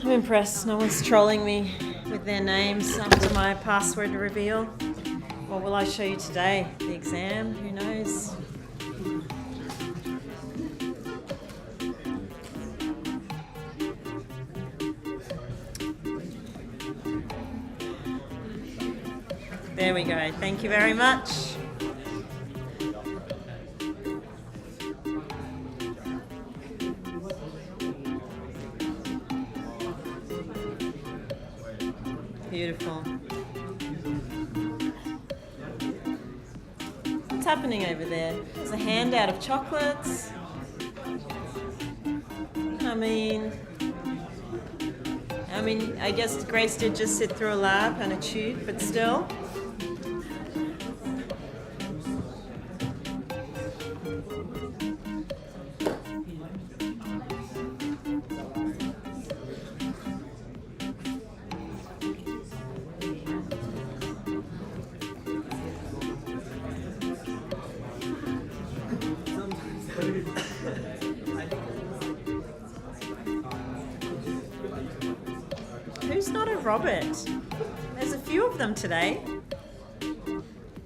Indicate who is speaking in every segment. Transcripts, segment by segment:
Speaker 1: I'm impressed. No one's trolling me with their names after my password reveal. What will I show you today? The exam? Who knows? There we go. Thank you very much. Beautiful. What's happening over there? There's a handout of chocolates. I mean, I guess Grace did just sit through a lab and a tube, but still. Who's not a Robert? There's a few of them today.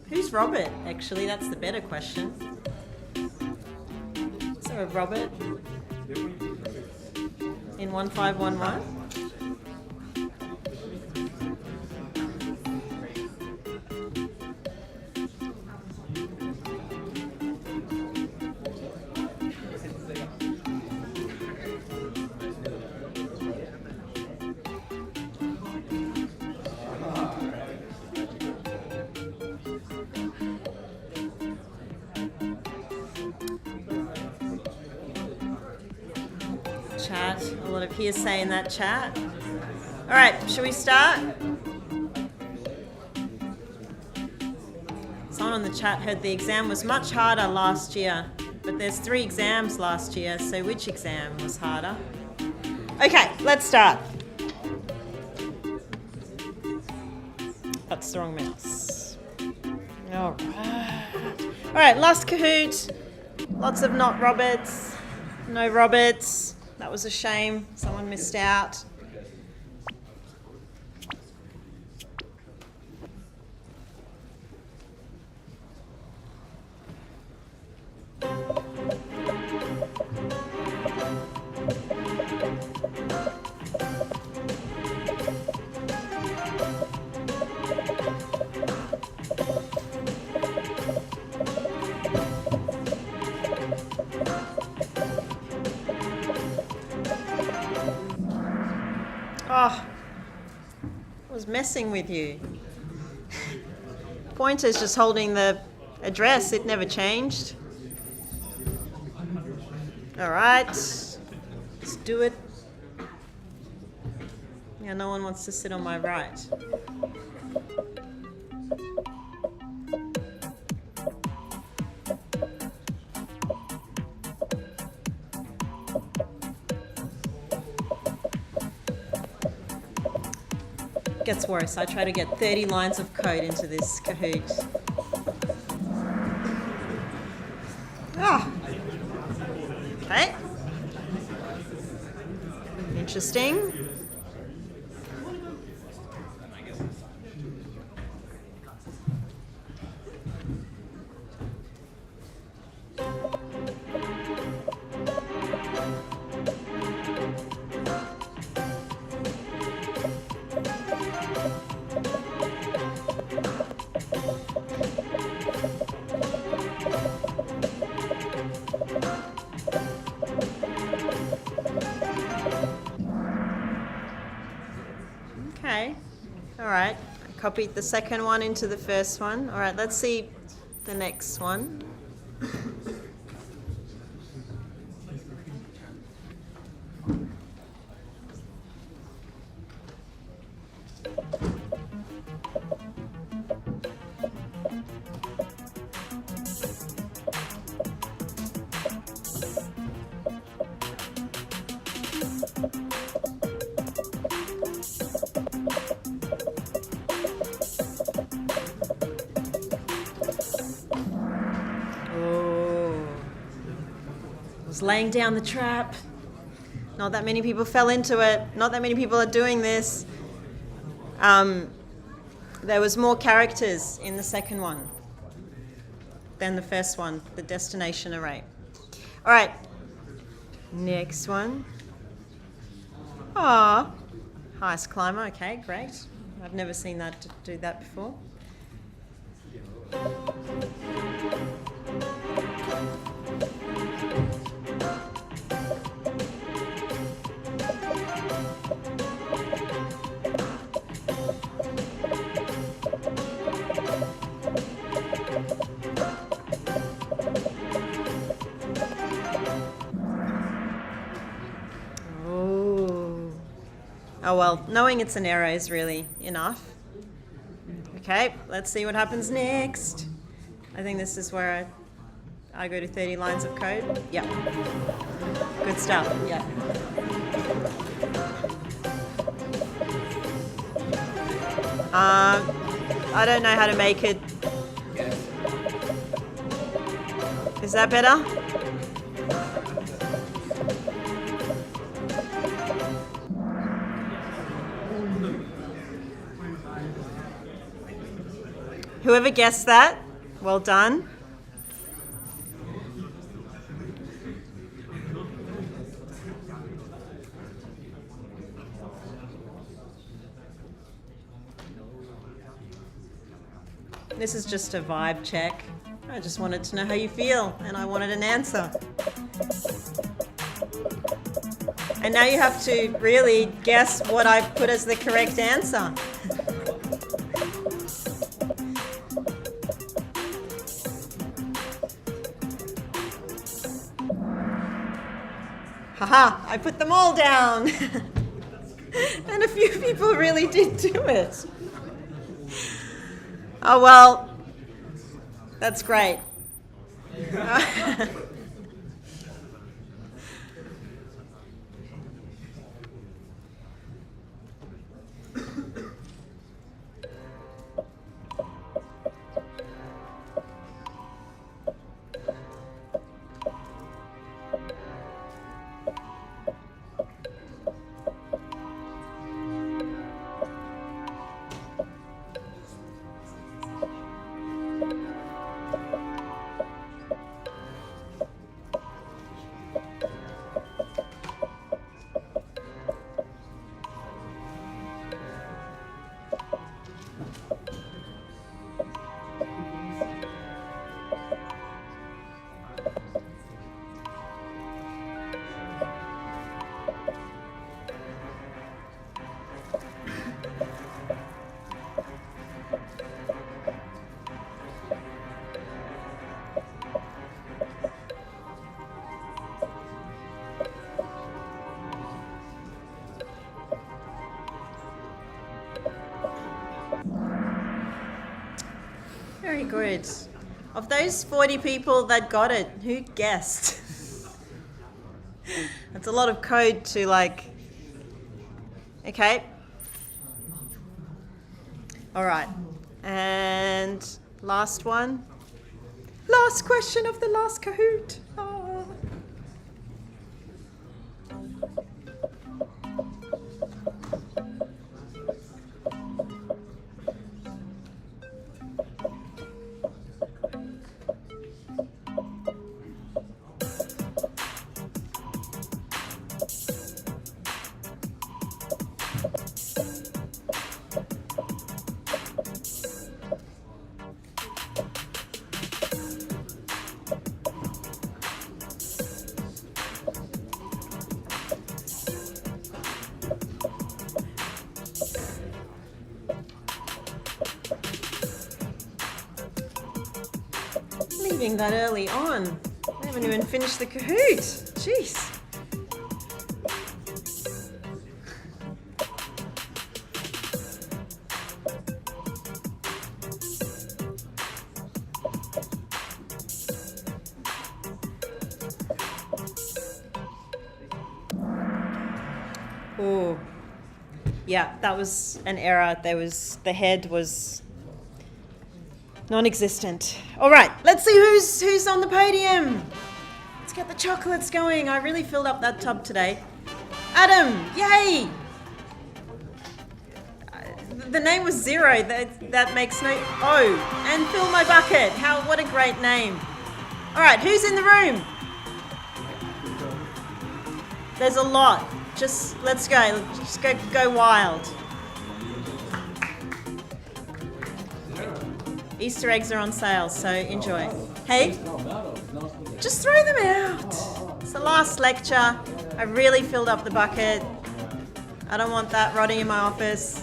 Speaker 1: Who's Robert? Actually, that's the better question. Is there a Robert in 1511? Chat, a lot of hearsay in that chat. All right, shall we start? Someone on the chat heard the exam was much harder last year, but there's 3 exams last year, so which exam was harder? Okay, let's start. That's the wrong mouse. All right, last Kahoot. Lots of not Roberts. No Roberts. That was a shame. Someone missed out. Oh, I was messing with you. Pointer's just holding the address. It never changed. All right, let's do it. Yeah, no one wants to sit on my right. Gets worse. I try to get 30 lines of code into this Kahoot. Ah. Okay. Interesting. All right, I copied the second one into the first one. All right, let's see the next one. Laying down the trap. Not that many people fell into it. Not that many people are doing this. There was more characters in the second one than the first one, the destination array. All right, next one. Ah, highest climber. Okay, great. I've never seen that do that before. Oh well, knowing it's an error is really enough. Okay, let's see what happens next. I think this is where I go to 30 lines of code. Yeah. Good stuff, yeah. I don't know how to make it. Is that better? Whoever guessed that, well done. This is just a vibe check. I just wanted to know how you feel, and I wanted an answer. And now you have to really guess what I put as the correct answer. Haha, I put them all down. And a few people really did do it. Oh well, that's great. Very good. Of those 40 people that got it, who guessed? That's a lot of code to okay. All right. And last one. Last question of the last Kahoot. Oh. leaving that early on. I haven't even finished the Kahoot. Jeez. Oh, yeah, that was an error. The head was non-existent. All right, let's see who's on the podium. Let's get the chocolates going. I really filled up that tub today. Adam, yay! The name was Zero. That makes no. Oh, and fill my bucket. What a great name. All right, who's in the room? There's a lot. Let's go. Just go wild. Easter eggs are on sale, so enjoy. Hey, just throw them out. It's the last lecture. I really filled up the bucket. I don't want that rotting in my office.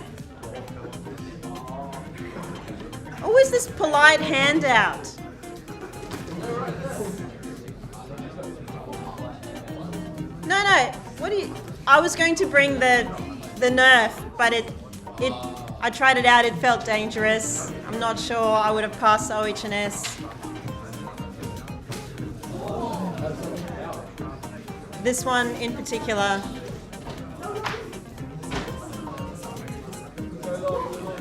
Speaker 1: Always this polite handout. No. What do you? I was going to bring the Nerf, but I tried it out. It felt dangerous. I'm not sure I would have passed OH&S. This one in particular.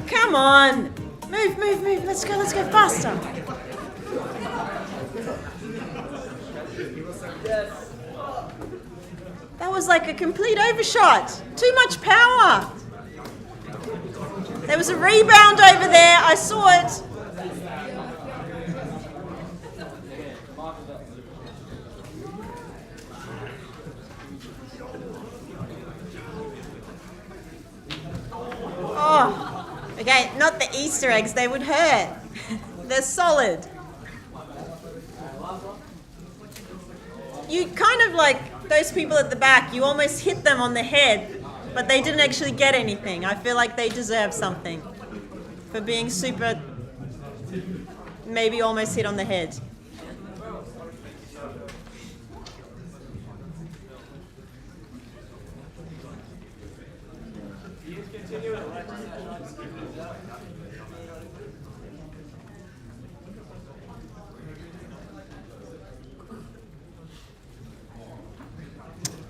Speaker 1: Come on, move. Let's go faster. That was like a complete overshot. Too much power. There was a rebound over there. I saw it. Oh, okay, not the Easter eggs. They would hurt. They're solid. You kind of like those people at the back, you almost hit them on the head, but they didn't actually get anything. I feel like they deserve something for being super, maybe almost hit on the head.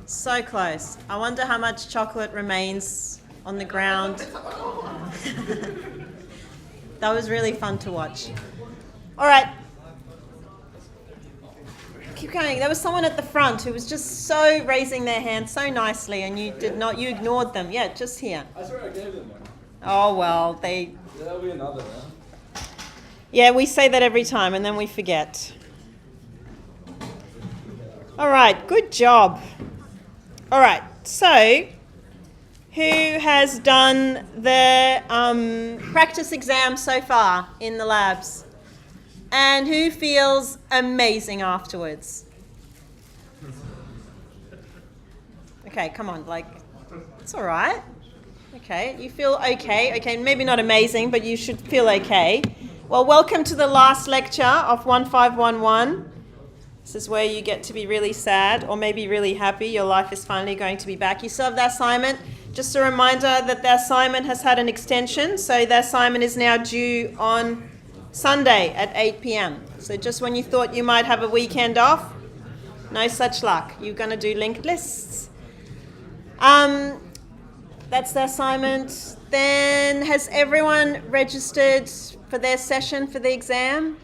Speaker 1: So close. I wonder how much chocolate remains on the ground. That was really fun to watch. All right. Keep going. There was someone at the front who was just so raising their hand so nicely, and you ignored them. Yeah, just here.
Speaker 2: I swear I gave them one.
Speaker 1: Oh, well,
Speaker 2: There'll be another round.
Speaker 1: Yeah, we say that every time, and then we forget. All right, good job. All right, so who has done the practice exam so far in the labs? And who feels amazing afterwards? Okay, come on, it's all right. Okay, you feel okay. Okay, maybe not amazing, but you should feel okay. Well, welcome to the last lecture of 1511. This is where you get to be really sad or maybe really happy. Your life is finally going to be back. You still have the assignment. Just a reminder that the assignment has had an extension. So the assignment is now due on Sunday at 8 p.m. So just when you thought you might have a weekend off, no such luck. You're going to do linked lists. That's the assignment. Then has everyone registered for their session for the exam?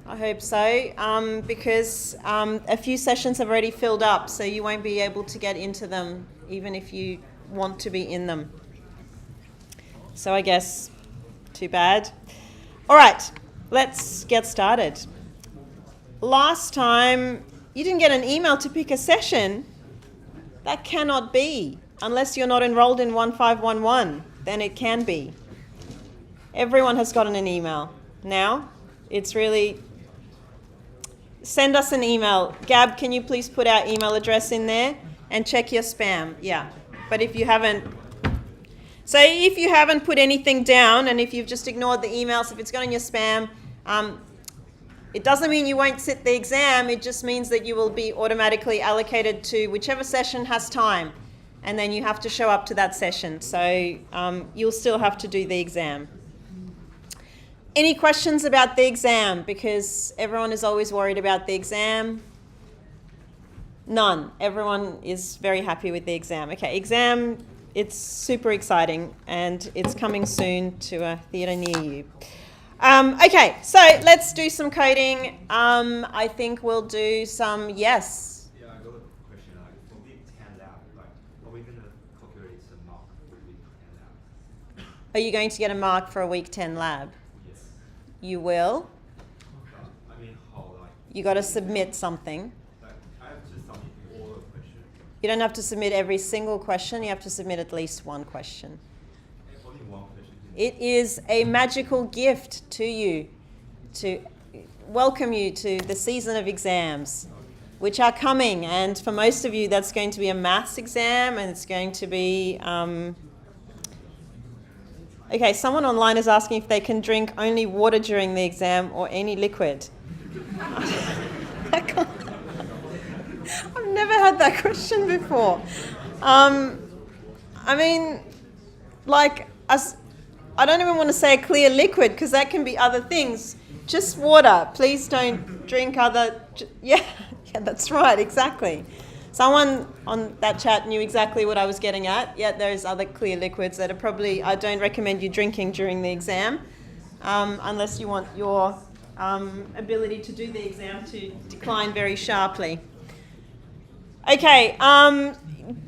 Speaker 1: I hope so, because a few sessions have already filled up, so you won't be able to get into them even if you want to be in them. So I guess too bad. All right, let's get started. Last time you didn't get an email to pick a session. That cannot be. Unless you're not enrolled in 1511, then it can be. Everyone has gotten an email. Now, it's really... Send us an email. Gab, can you please put our email address in there and check your spam? Yeah. But if you haven't... So if you haven't put anything down and if you've just ignored the emails, if it's gone in your spam, It doesn't mean you won't sit the exam, it just means that you will be automatically allocated to whichever session has time, and then you have to show up to that session. So you'll still have to do the exam. Any questions about the exam? Because everyone is always worried about the exam. None. Everyone is very happy with the exam. Okay, exam, it's super exciting, and it's coming soon to a theatre near you. Okay, so let's do some coding. I think we'll do some, yes.
Speaker 3: Yeah, I got a question. For week 10 lab, are we going to calculate the mark for week 10 lab?
Speaker 1: Are you going to get a mark for a week 10 lab?
Speaker 3: Yes.
Speaker 1: You will.
Speaker 3: I mean, how,
Speaker 1: You got to submit something.
Speaker 3: I have to submit all the questions.
Speaker 1: You don't have to submit every single question. You have to submit at least one question.
Speaker 3: Only one question.
Speaker 1: It is a magical gift to you to welcome you to the season of exams, which are coming. And for most of you, that's going to be a maths exam, and it's going to be... Okay, someone online is asking if they can drink only water during the exam or any liquid. I've never had that question before. I mean, I don't even want to say a clear liquid because that can be other things. Just water. Please don't drink other... Yeah, that's right, exactly. Someone on that chat knew exactly what I was getting at. Yeah, there's other clear liquids that are probably... I don't recommend you drinking during the exam unless you want your ability to do the exam to decline very sharply. Okay,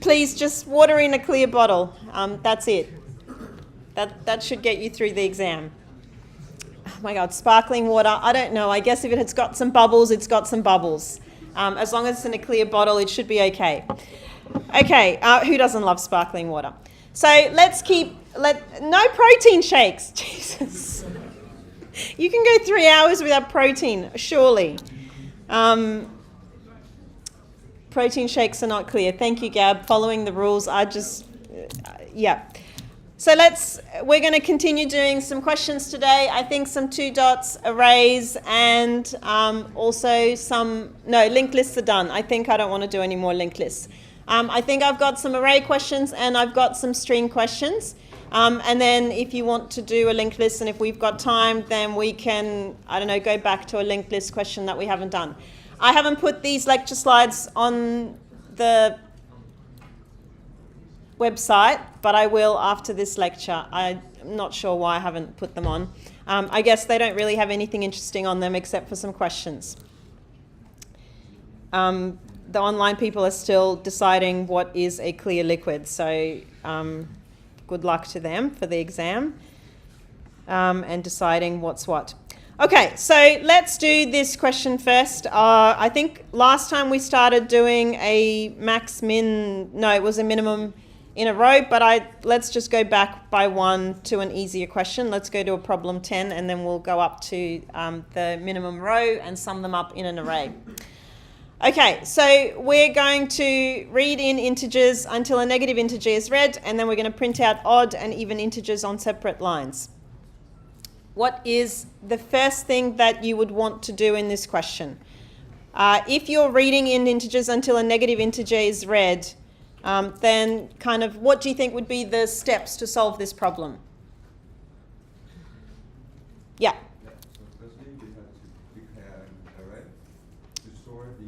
Speaker 1: please just water in a clear bottle. That's it. That should get you through the exam. Oh my God, sparkling water. I don't know. I guess if it has got some bubbles, it's got some bubbles. As long as it's in a clear bottle, it should be okay. Okay, who doesn't love sparkling water? So let's no protein shakes. Jesus. You can go 3 hours without protein, surely. Protein shakes are not clear. Thank you, Gab. Following the rules, yeah. So we're going to continue doing some questions today. I think some 2 dots, arrays, and also linked lists are done. I think I don't want to do any more linked lists. I think I've got some array questions and I've got some string questions. And then if you want to do a linked list and if we've got time, then we can, go back to a linked list question that we haven't done. I haven't put these lecture slides on the website, but I will after this lecture. I'm not sure why I haven't put them on. I guess they don't really have anything interesting on them except for some questions. The online people are still deciding what is a clear liquid, so good luck to them for the exam and deciding what's what. Okay, so let's do this question first. I think last time we started doing a it was a minimum in a row, but let's just go back by one to an easier question. Let's go to a problem 10 and then we'll go up to the minimum row and sum them up in an array. Okay, so we're going to read in integers until a negative integer is read, and then we're going to print out odd and even integers on separate lines. What is the first thing that you would want to do in this question? If you're reading in integers until a negative integer is read, then what do you think would be the steps to solve this problem? Yeah.
Speaker 4: Firstly, we have to declare an array to store the.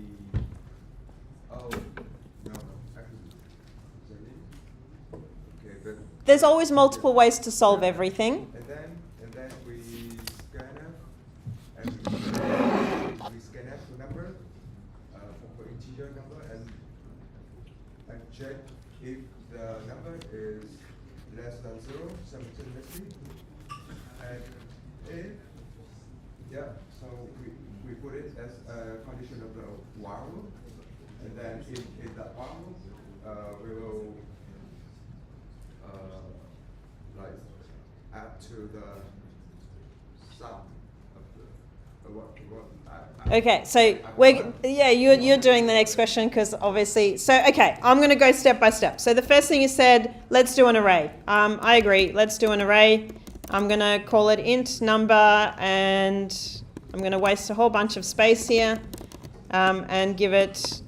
Speaker 4: Okay, but.
Speaker 1: There's always multiple ways to solve everything.
Speaker 4: And then we scan it, and we scan it to number, for integer number, and check if the number is less than 0 simultaneously. And so we put it as a condition of the while loop, and then if that while loop, we will add to the sum of the what.
Speaker 1: Okay, so you're doing the next question because obviously, I'm going to go step by step. So the first thing you said, let's do an array. I agree, let's do an array. I'm going to call it int number and I'm going to waste a whole bunch of space here and give it,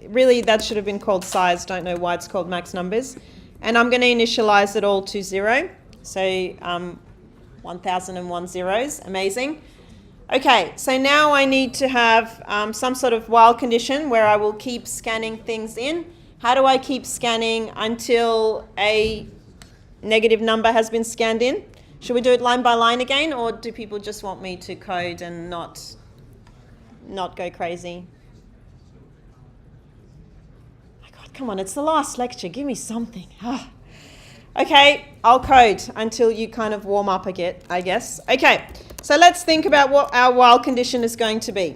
Speaker 1: really that should have been called size, don't know why it's called max numbers. And I'm going to initialize it all to 0. So 1001 zeros, amazing. Okay, so now I need to have some sort of while condition where I will keep scanning things in. How do I keep scanning until a negative number has been scanned in? Should we do it line by line again, or do people just want me to code and not go crazy? My God, come on, it's the last lecture. Give me something. Okay, I'll code until you kind of warm up a bit, I guess. Okay, so let's think about what our while condition is going to be.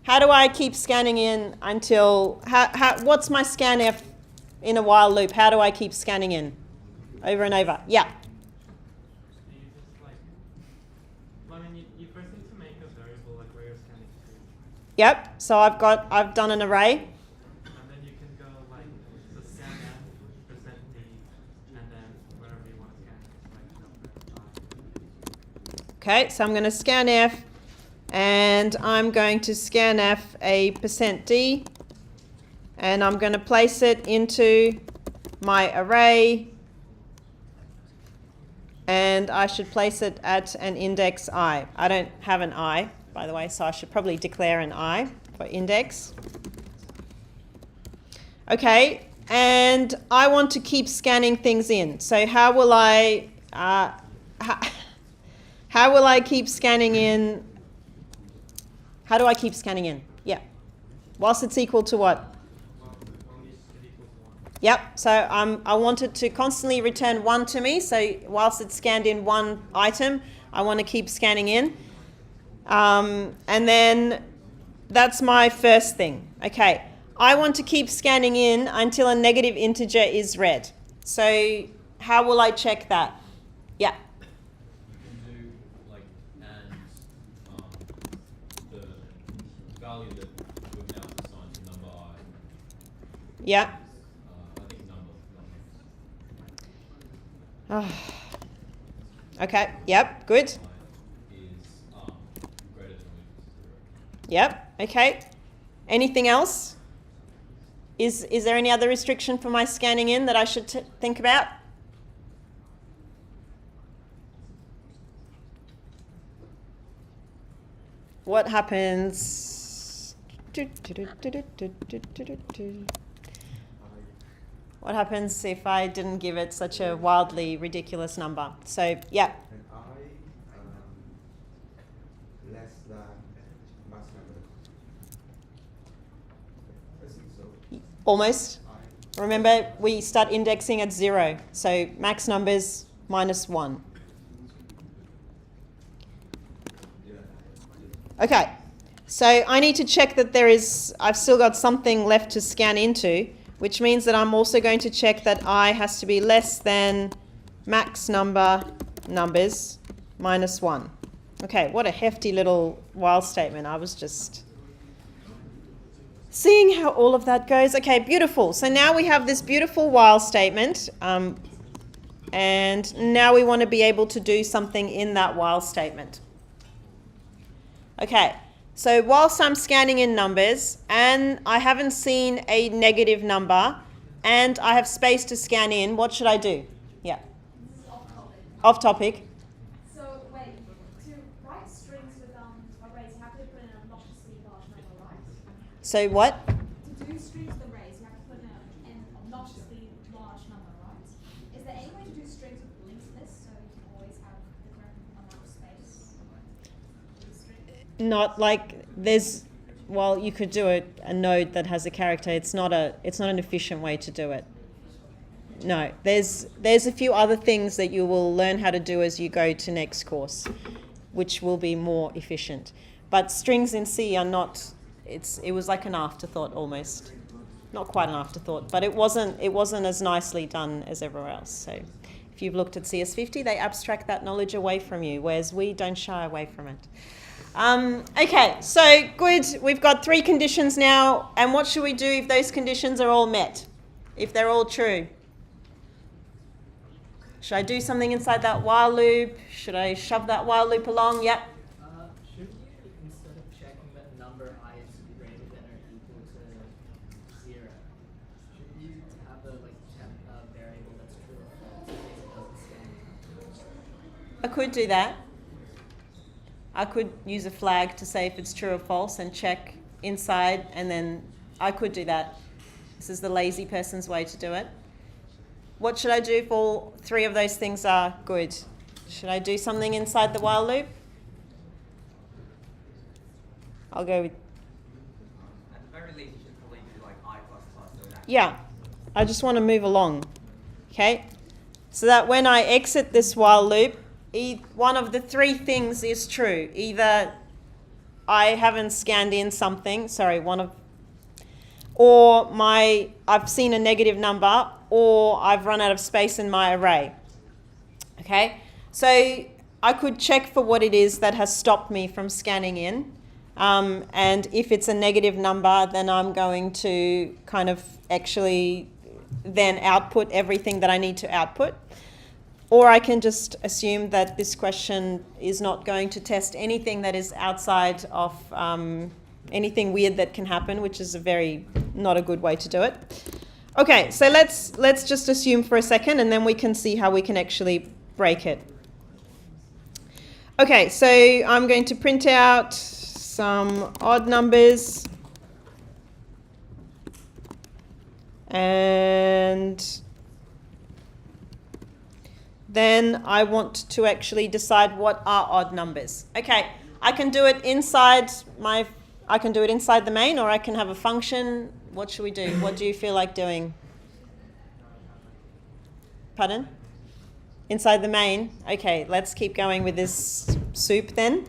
Speaker 1: How do I keep scanning in until, what's my scanf in a while loop? How do I keep scanning in? Over and over. Yeah.
Speaker 5: You just you first need to make a variable like where you're scanning to.
Speaker 1: Yep. So I've done an array.
Speaker 5: And then you can go like so scanf %d and then whatever you want to scan.
Speaker 1: Okay, so I'm going to scanf and I'm going to scanf a %d and I'm going to place it into my array. And I should place it at an index I. I don't have an I, by the way, so I should probably declare an I for index. Okay, and I want to keep scanning things in. So how will I keep scanning in? How do I keep scanning in? Yeah. Whilst it's equal to what? Yep, so I want it to constantly return 1 to me, so whilst it's scanned in one item, I want to keep scanning in. And then that's my first thing. Okay, I want to keep scanning in until a negative integer is read. So how will I check that? Yeah.
Speaker 6: You can do like the value that we've now assigned to number I.
Speaker 1: Yeah. Oh. Okay, yep, good.
Speaker 6: Is greater than or equal to 0.
Speaker 1: Yep, okay. Anything else? Is there any other restriction for my scanning in that I should think about? What happens? What happens if I didn't give it such a wildly ridiculous number? So, yeah.
Speaker 4: And I less than max number. I think so.
Speaker 1: Almost. Remember, we start indexing at 0. So max numbers minus 1. Okay. So I need to check that I've still got something left to scan into, which means that I'm also going to check that I has to be less than max numbers minus 1. Okay, what a hefty little while statement. I was just seeing how all of that goes. Okay, beautiful. So now we have this beautiful while statement, and now we want to be able to do something in that while statement. Okay. So whilst I'm scanning in numbers and I haven't seen a negative number and I have space to scan in, what should I do? Yeah.
Speaker 7: This is off topic.
Speaker 1: Off topic.
Speaker 7: So wait, to write strings with arrays, you have to put in an obnoxiously large number, right?
Speaker 1: So what?
Speaker 7: To do strings with arrays, you have to put in an obnoxiously large number, right? Is there any way to do strings with linked lists so you can always have the correct amount of space?
Speaker 1: Not like you could do a node that has a character. It's not an efficient way to do it. No, there's a few other things that you will learn how to do as you go to next course, which will be more efficient. But strings in C are not. It was like an afterthought almost, not quite an afterthought, but it wasn't as nicely done as everywhere else. So if you've looked at CS50, they abstract that knowledge away from you, whereas we don't shy away from it. Okay, so good. We've got 3 conditions now, and what should we do if those conditions are all met? If they're all true? Should I do something inside that while loop? Should I shove that while loop along? Yep.
Speaker 8: Should you, instead of checking that number I is greater than or equal to 0, should you have a variable that's true or false in case it doesn't scan?
Speaker 1: I could do that. I could use a flag to say if it's true or false and check inside, and then I could do that. This is the lazy person's way to do it. What should I do if all three of those things are good? Should I do something inside the while loop? I'll go with...
Speaker 9: At the very least, you should probably do like I++. So that
Speaker 1: Yeah, I just want to move along. Okay, so that when I exit this while loop, one of the three things is true. Either I haven't scanned in something, or I've seen a negative number, or I've run out of space in my array. Okay, so I could check for what it is that has stopped me from scanning in. And if it's a negative number, then I'm going to kind of actually then output everything that I need to output. Or I can just assume that this question is not going to test anything that is outside of anything weird that can happen, which is not a good way to do it. Okay, so let's just assume for a second, and then we can see how we can actually break it. Okay, so I'm going to print out some odd numbers, and then I want to actually decide what are odd numbers. Okay, I can do it inside the main, or I can have a function. What should we do? What do you feel like doing? Pardon? Inside the main? Okay, let's keep going with this soup then.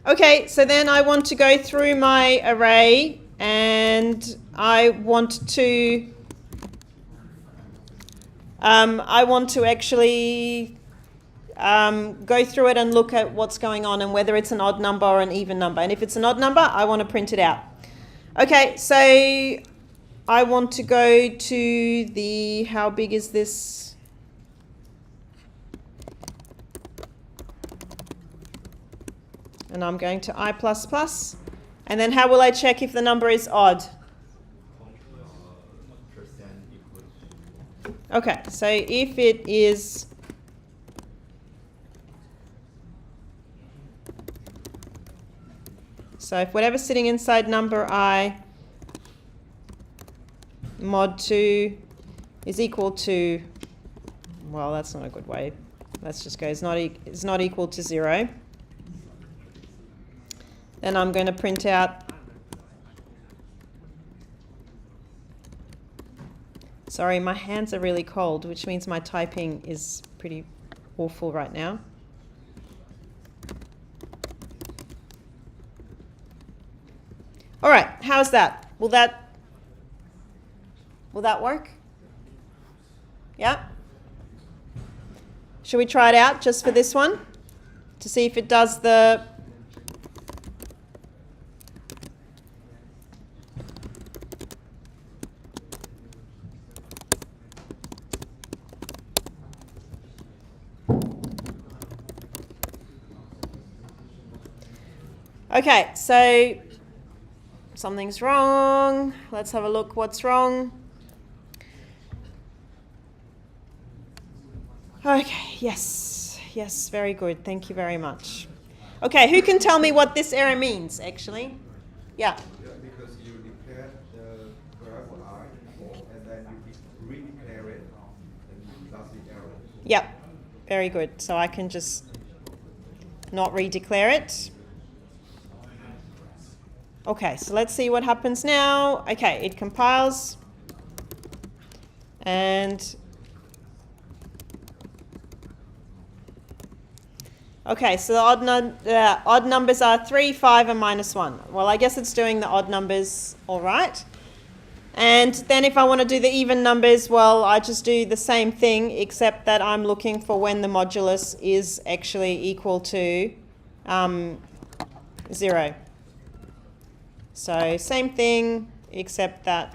Speaker 1: Okay, so then I want to go through my array, and I want to actually go through it and look at what's going on and whether it's an odd number or an even number. And if it's an odd number, I want to print it out. Okay, so I want to go to the, how big is this? And I'm going to I++. And then how will I check if the number is odd? Okay, so if it is if whatever's sitting inside number I mod 2 is equal to, well, that's not a good way. Let's just go, it's not equal to 0. Then I'm going to print out, sorry, my hands are really cold, which means my typing is pretty awful right now. All right, how's that? Will that work? Yeah? Should we try it out just for this one to see if it does the... Okay, so something's wrong. Let's have a look what's wrong. Okay, yes, very good. Thank you very much. Okay, who can tell me what this error means, actually? Yeah.
Speaker 4: Because you declare the variable I, and then you redeclare it, and that's the error.
Speaker 1: Yep, very good. So I can just not redeclare it. Okay, so let's see what happens now. Okay, it compiles. And okay, so the odd numbers are 3, 5, and -1. Well, I guess it's doing the odd numbers all right. And then if I want to do the even numbers, well, I just do the same thing, except that I'm looking for when the modulus is actually equal to 0. So same thing, except that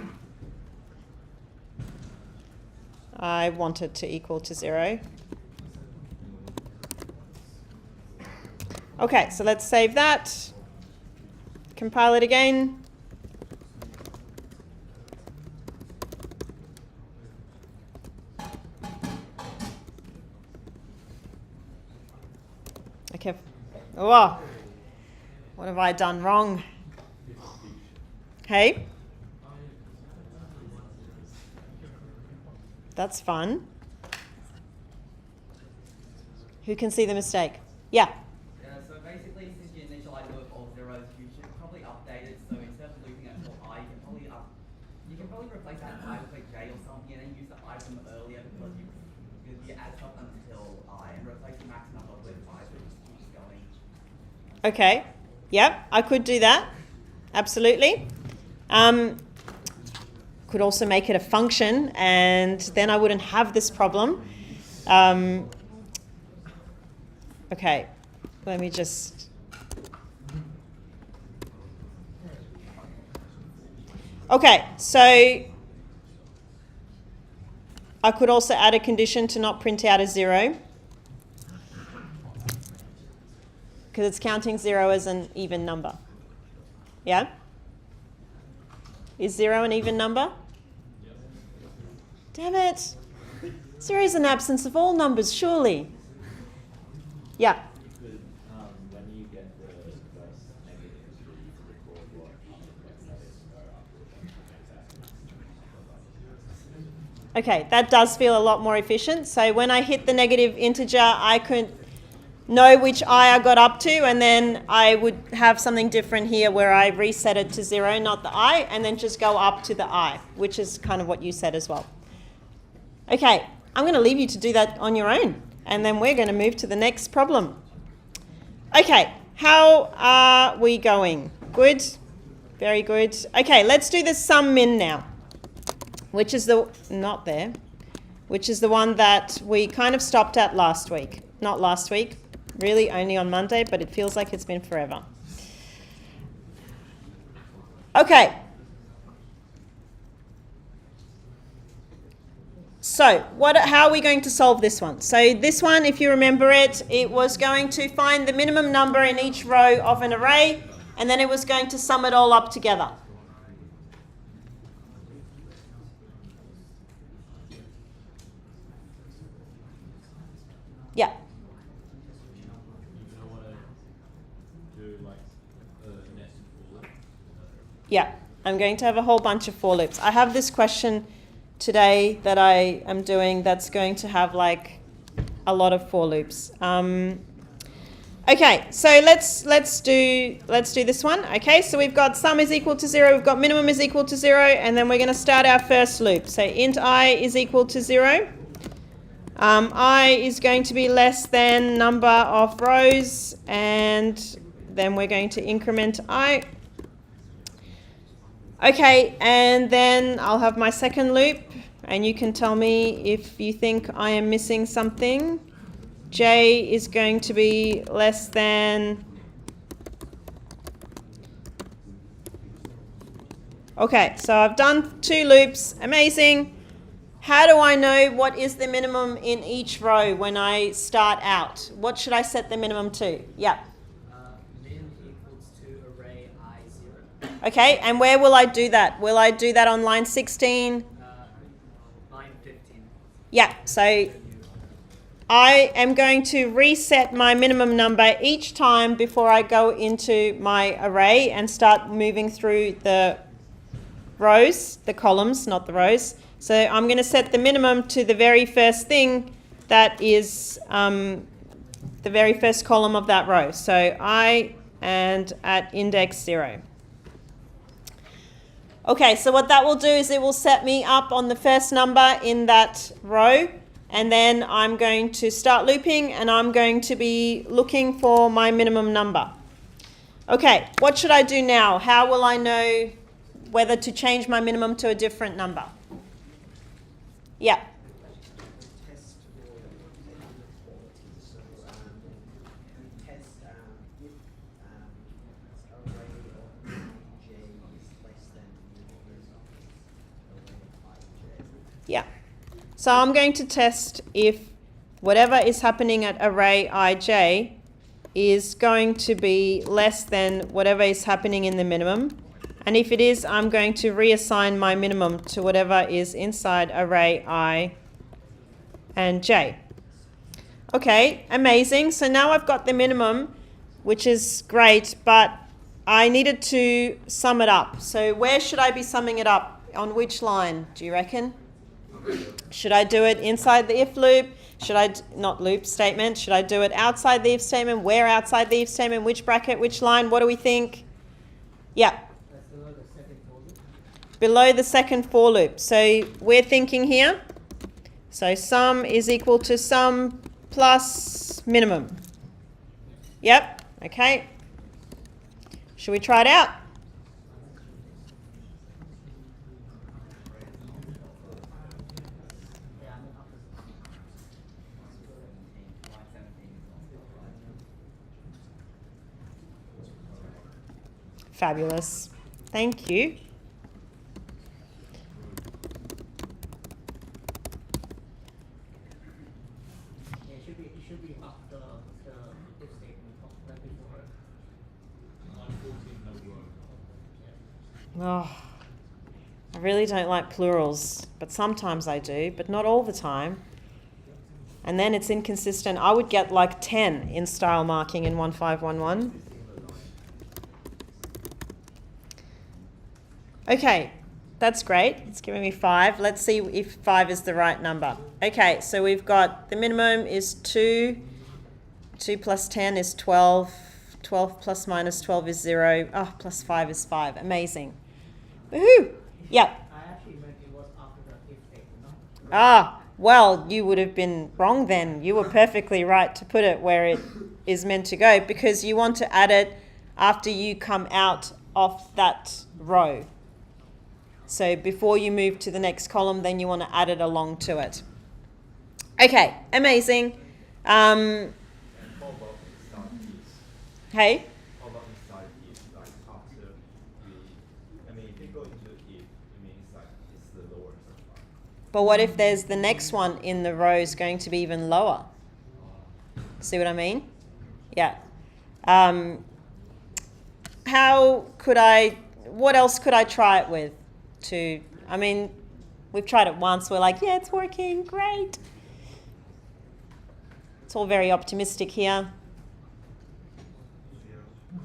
Speaker 1: I want it to equal to 0. Okay, so let's save that. Compile it again. Okay. Oh, what have I done wrong? Hey? That's fun. Who can see the mistake? Yeah.
Speaker 9: Yeah, so basically, since you initialize with all zeros, you should probably update it. So instead of looping it until I, you can probably replace that I with like J or something, and then use the I from earlier because you add stuff until I, and replace the max number with I, so it just keeps going.
Speaker 1: Okay. Yep, I could do that. Absolutely. Could also make it a function, and then I wouldn't have this problem. Okay, let me just... Okay, so I could also add a condition to not print out a 0, because it's counting 0 as an even number. Yeah? Is 0 an even number? Damn it. 0 is an absence of all numbers, surely. Yeah.
Speaker 6: Could, when you get the first negative, you record what negatives go after.
Speaker 1: Okay, that does feel a lot more efficient. So when I hit the negative integer, I could know which I got up to, and then I would have something different here where I reset it to 0, not the I, and then just go up to the I, which is kind of what you said as well. Okay, I'm going to leave you to do that on your own, and then we're going to move to the next problem. Okay, how are we going? Good? Very good. Okay, let's do the sum min now, which is the, not there, which is the one that we kind of stopped at last week. Not last week, really only on Monday, but it feels like it's been forever. Okay. So how are we going to solve this one? So this one, if you remember it, it was going to find the minimum number in each row of an array, and then it was going to sum it all up together. Yeah.
Speaker 6: I want to do like a nested for loop.
Speaker 1: Yeah, I'm going to have a whole bunch of for loops. I have this question today that I am doing that's going to have like a lot of for loops. Okay, so let's do this one. Okay, so we've got sum is equal to 0, we've got minimum is equal to 0, and then we're going to start our first loop. So int I is equal to 0. I is going to be less than number of rows, and then we're going to increment I. Okay, and then I'll have my second loop, and you can tell me if you think I am missing something. J is going to be less than... Okay, so I've done 2 loops. Amazing. How do I know what is the minimum in each row when I start out? What should I set the minimum to? Yeah.
Speaker 8: Min equals to array I 0.
Speaker 1: Okay, and where will I do that? Will I do that on line 16?
Speaker 8: Line 15.
Speaker 1: Yeah, so I am going to reset my minimum number each time before I go into my array and start moving through the rows, the columns, not the rows. So I'm going to set the minimum to the very first thing that is the very first column of that row. So I and at index 0. Okay, so what that will do is it will set me up on the first number in that row, and then I'm going to start looping, and I'm going to be looking for my minimum number. Okay, what should I do now? How will I know whether to change my minimum to a different number? Yeah.
Speaker 10: Test for inequality. So we test if array of j is less than the array of ij.
Speaker 1: Yeah. So I'm going to test if whatever is happening at array ij is going to be less than whatever is happening in the minimum. And if it is, I'm going to reassign my minimum to whatever is inside array I and j. Okay, amazing. So now I've got the minimum, which is great, but I needed to sum it up. So where should I be summing it up? On which line, do you reckon? Should I do it inside the if loop? Should I, not loop statement, should I do it outside the if statement? Where outside the if statement? Which bracket? Which line? What do we think? Yeah. Below the second for loop. So we're thinking here. So sum is equal to sum plus minimum. Yep. Okay. Should we try it out? Fabulous. Thank you.
Speaker 8: It should be after the if statement, right before.
Speaker 1: Oh, I really don't like plurals, but sometimes I do, but not all the time. And then it's inconsistent. I would get like 10 in style marking in 1511. Okay, that's great. It's giving me 5. Let's see if 5 is the right number. Okay, so we've got the minimum is 2. 2 plus 10 is 12. 12 plus minus 12 is 0. Oh, plus 5 is 5. Amazing. Woohoo! Yep.
Speaker 8: I actually meant it was after the if statement, no?
Speaker 1: Ah, well, you would have been wrong then. You were perfectly right to put it where it is meant to go, because you want to add it after you come out of that row. So before you move to the next column, then you want to add it along to it. Okay, amazing. Hey?
Speaker 3: How about inside if, like after if you go into if, it means like it's the lower number.
Speaker 1: But what if there's the next one in the row is going to be even lower? See what I mean? Yeah. What else could I try it with? We've tried it once, we're like, yeah, it's working, great. It's all very optimistic here.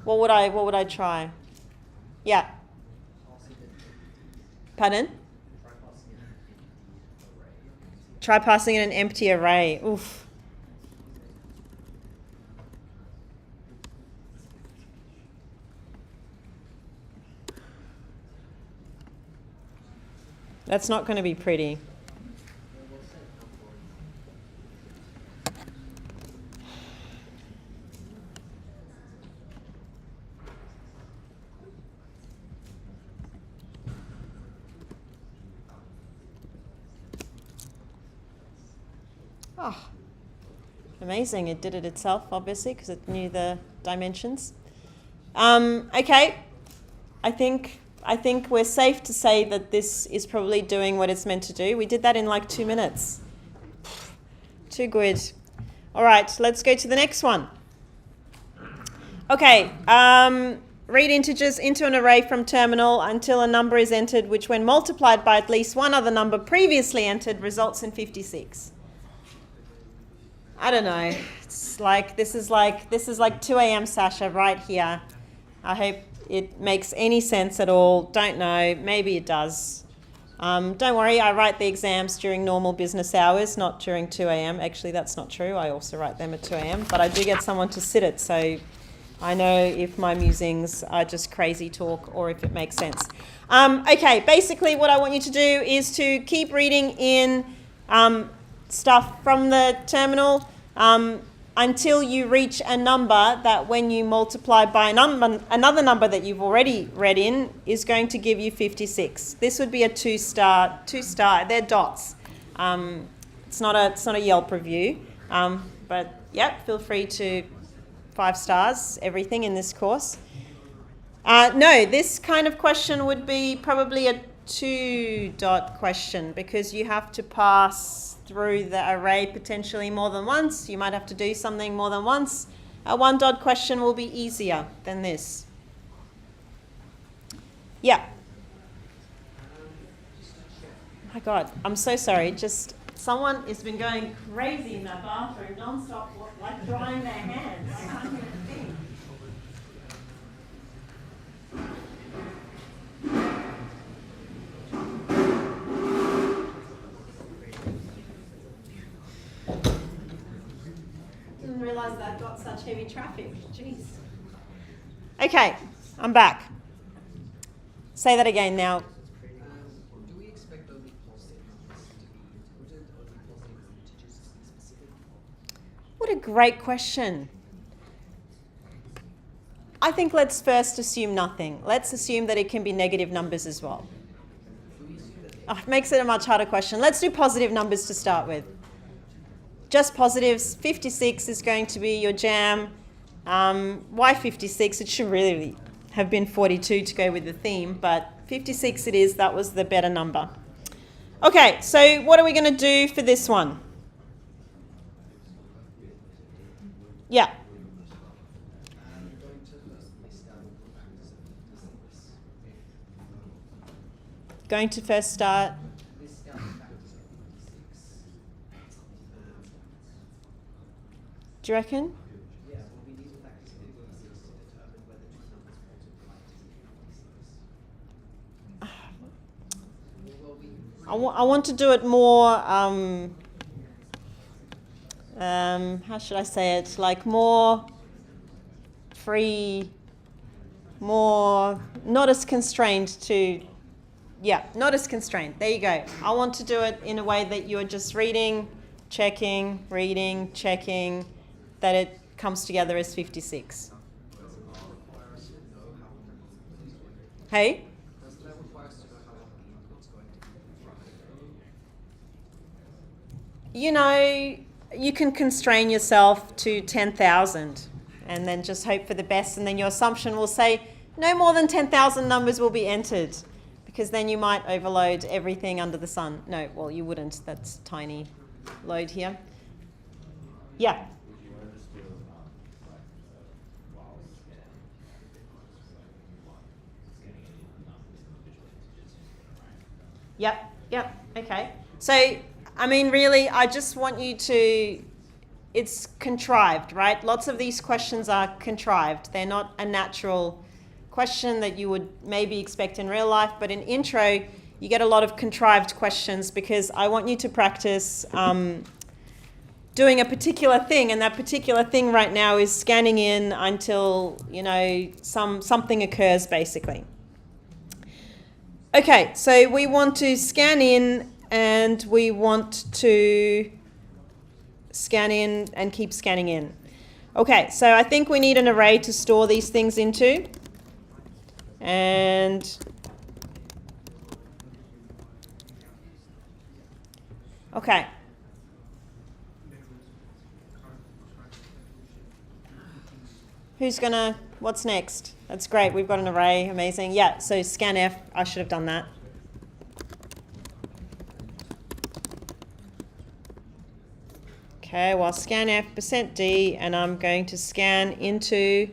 Speaker 1: What would I try? Yeah. Pardon? Try passing in an empty array. Oof. That's not going to be pretty. Oh, amazing. It did it itself, obviously, because it knew the dimensions. Okay. I think we're safe to say that this is probably doing what it's meant to do. We did that in like 2 minutes. Too good. All right, let's go to the next one. Okay, read integers into an array from terminal until a number is entered which when multiplied by at least one other number previously entered results in 56. I don't know. It's like this is like 2 a.m. Sasha right here. I hope it makes any sense at all. Don't know. Maybe it does. Don't worry, I write the exams during normal business hours, not during 2 a.m. Actually, that's not true. I also write them at 2 a.m. But I do get someone to sit it, so I know if my musings are just crazy talk or if it makes sense. Okay, basically what I want you to do is to keep reading in stuff from the terminal until you reach a number that when you multiply by another number that you've already read in is going to give you 56. This would be a 2 star, they're dots. It's not a Yelp review, but yeah, feel free to 5 stars, everything in this course. No, this kind of question would be probably a 2-dot question because you have to pass through the array potentially more than once. You might have to do something more than once. A one dot question will be easier than this. Yeah. My God, I'm so sorry. Just someone has been going crazy in that bathroom non-stop, like drying their hands. I can't even think. Didn't realize that got such heavy traffic. Jeez. Okay, I'm back. Say that again now.
Speaker 10: Do we expect only positive numbers to be included, only positive integers to be specific?
Speaker 1: What a great question. I think let's first assume nothing. Let's assume that it can be negative numbers as well. Oh, it makes it a much harder question. Let's do positive numbers to start with. Just positives. 56 is going to be your jam. Why 56? It should really have been 42 to go with the theme, but 56 it is. That was the better number. Okay, so what are we going to do for this one? Yeah. Going to first start. Do you reckon?
Speaker 10: Yeah, well, we need the factors of 56 to determine whether two numbers multiply to 56.
Speaker 1: I want to do it more, how should I say it, like more free, more, not as constrained to, yeah, not as constrained. There you go. I want to do it in a way that you're just reading, checking, that it comes together as 56. Hey? You know, you can constrain yourself to 10,000 and then just hope for the best, and then your assumption will say no more than 10,000 numbers will be entered, because then you might overload everything under the sun. No, well, you wouldn't. That's tiny load here. Yeah? Yep, okay. So, I mean, really, I just want you to, it's contrived, right? Lots of these questions are contrived. They're not a natural question that you would maybe expect in real life, but in intro, you get a lot of contrived questions because I want you to practice doing a particular thing, and that particular thing right now is scanning in until, you know, something occurs, basically. Okay, so we want to scan in, and we want to scan in and keep scanning in. Okay, so I think we need an array to store these things into. And okay. What's next? That's great, we've got an array, amazing. Yeah, so scanf, I should have done that. Okay, well, scanf %d, and I'm going to scan into,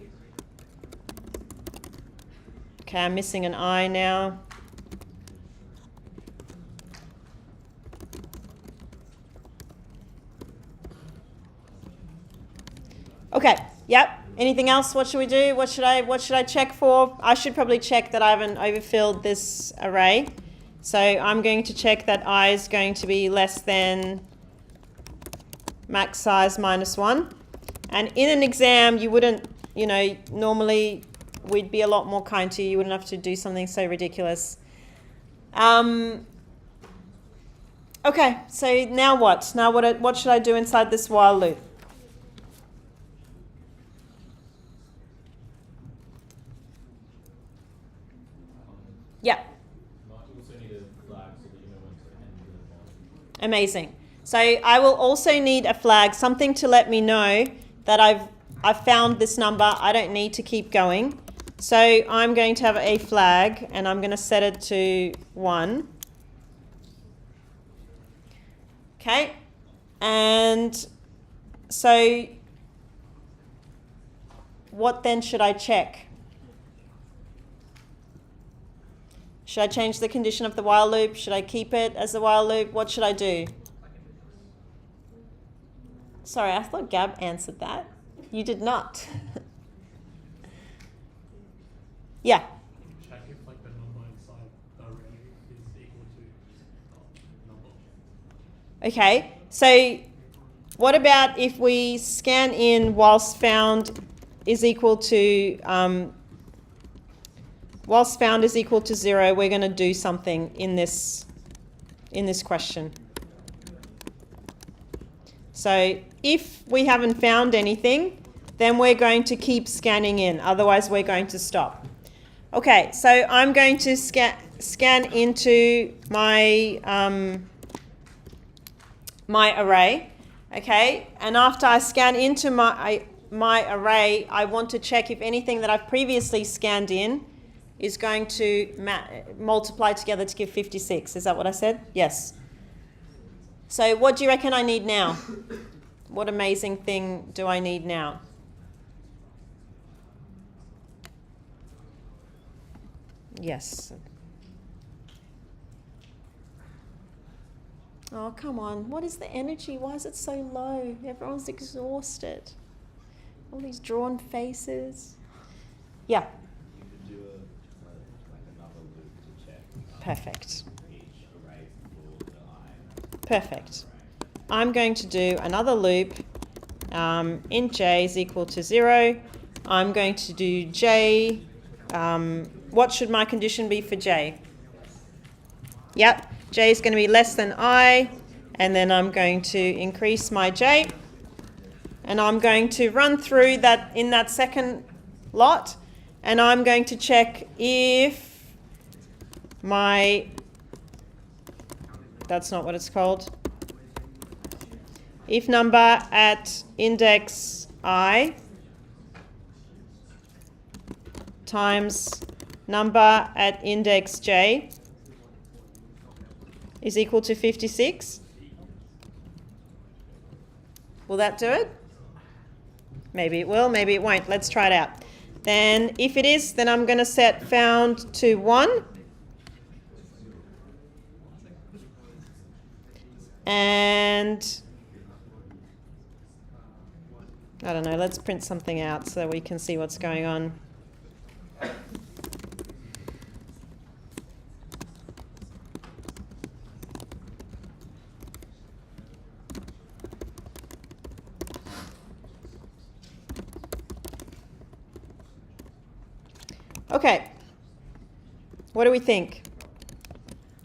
Speaker 1: okay, I'm missing an I now. Okay, yep. Anything else? What should we do? What should I check for? I should probably check that I haven't overfilled this array. So I'm going to check that I is going to be less than max size -1. And in an exam, you wouldn't, you know, normally we'd be a lot more kind to you. You wouldn't have to do something so ridiculous. Okay, so now what? Now what should I do inside this while loop? Yeah. Amazing. So I will also need a flag, something to let me know that I've found this number. I don't need to keep going. So I'm going to have a flag, and I'm going to set it to 1. Okay. And so what then should I check? Should I change the condition of the while loop? Should I keep it as the while loop? What should I do? Sorry, I thought Gab answered that. You did not. Yeah.
Speaker 5: Check if like the number inside the array is equal to number.
Speaker 1: Okay, so what about if we scan in whilst found is equal to whilst found is equal to 0, we're going to do something in this question. So if we haven't found anything, then we're going to keep scanning in, otherwise we're going to stop. Okay, so I'm going to scan into my my array, okay, and after I scan into my array, I want to check if anything that I've previously scanned in is going to multiply together to give 56. Is that what I said? Yes. So what do you reckon I need now? What amazing thing do I need now? Yes. Oh, come on. What is the energy? Why is it so low? Everyone's exhausted. All these drawn faces. Yeah.
Speaker 6: You could do like another loop to check.
Speaker 1: Perfect.
Speaker 6: Each array for the I.
Speaker 1: Perfect. I'm going to do another loop. Int j is equal to 0. I'm going to do j. What should my condition be for j? Yep, j is going to be less than I, and then I'm going to increase my j, and I'm going to run through that in that second lot, and I'm going to check if my, that's not what it's called, if number at index I times number at index j is equal to 56. Will that do it? Maybe it will, maybe it won't. Let's try it out. Then if it is, then I'm going to set found to 1. And I don't know, let's print something out so we can see what's going on. Okay, what do we think?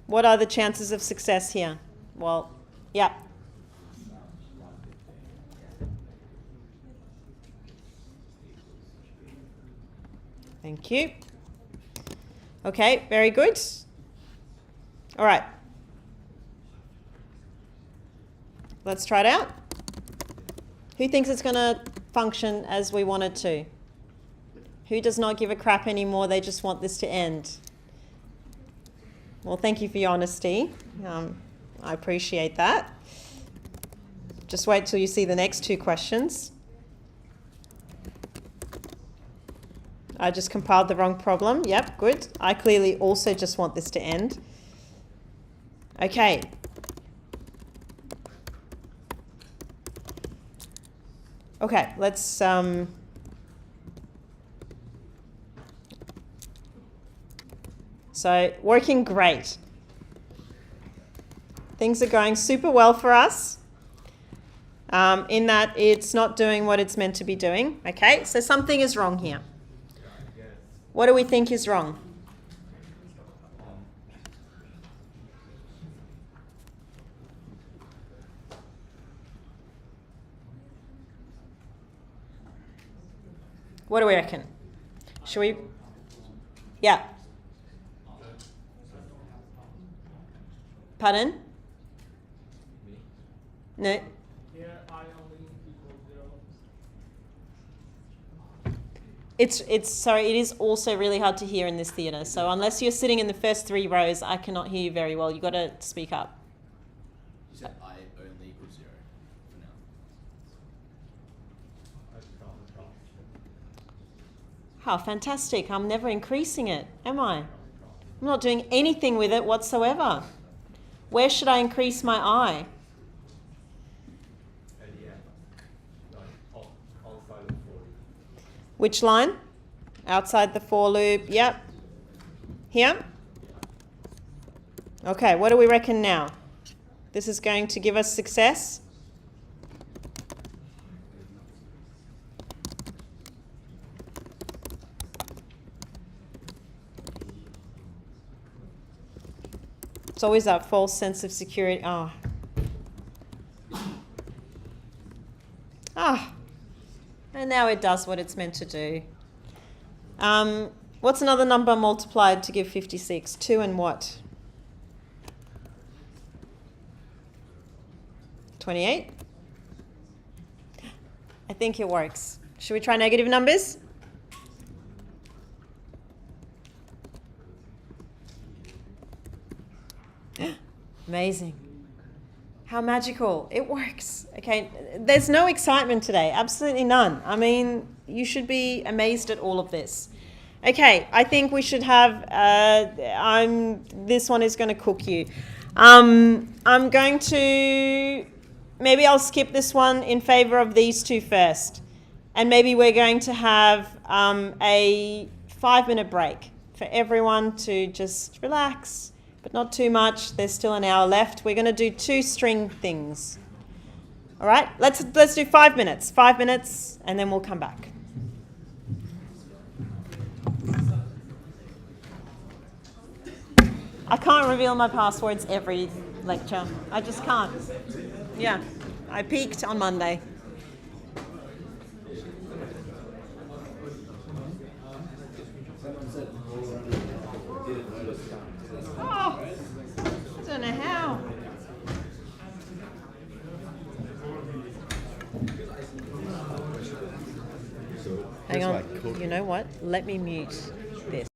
Speaker 1: What are the chances of success here? Well, yeah. Thank you. Okay, very good. All right. Let's try it out. Who thinks it's going to function as we want it to? Who does not give a crap anymore? They just want this to end. Well, thank you for your honesty. I appreciate that. Just wait till you see the next two questions. I just compiled the wrong problem. Yep, good. I clearly also just want this to end. Okay. Okay, let's so working great. Things are going super well for us in that it's not doing what it's meant to be doing. Okay, so something is wrong here. What do we think is wrong? What do we reckon? Should we? Yeah. Pardon? No.
Speaker 5: Here I only equals 0.
Speaker 1: It's sorry, it is also really hard to hear in this theatre. So unless you're sitting in the first 3 rows, I cannot hear you very well. You've got to speak up.
Speaker 6: You said I only equals 0 for now.
Speaker 1: How fantastic. I'm never increasing it, am I? I'm not doing anything with it whatsoever. Where should I increase my I?
Speaker 3: At the end, like outside the for loop.
Speaker 1: Which line? Outside the for loop. Yep. Here? Okay, what do we reckon now? This is going to give us success? It's always that false sense of security. Oh. Ah. And now it does what it's meant to do. What's another number multiplied to give 56? 2 and what? 28? I think it works. Should we try negative numbers? Amazing. How magical. It works. Okay, there's no excitement today. Absolutely none. I mean, you should be amazed at all of this. Okay, I think we should have, this one is going to cook you. I'm going to, maybe I'll skip this one in favor of these two first. And maybe we're going to have a 5-minute break for everyone to just relax, but not too much. There's still an hour left. We're going to do 2 string things. All right, let's do 5 minutes. 5 minutes, and then we'll come back. I can't reveal my passwords every lecture. I just can't. Yeah, I peaked on Monday. Oh, I don't know how. Hang on, you know what? Let me mute this.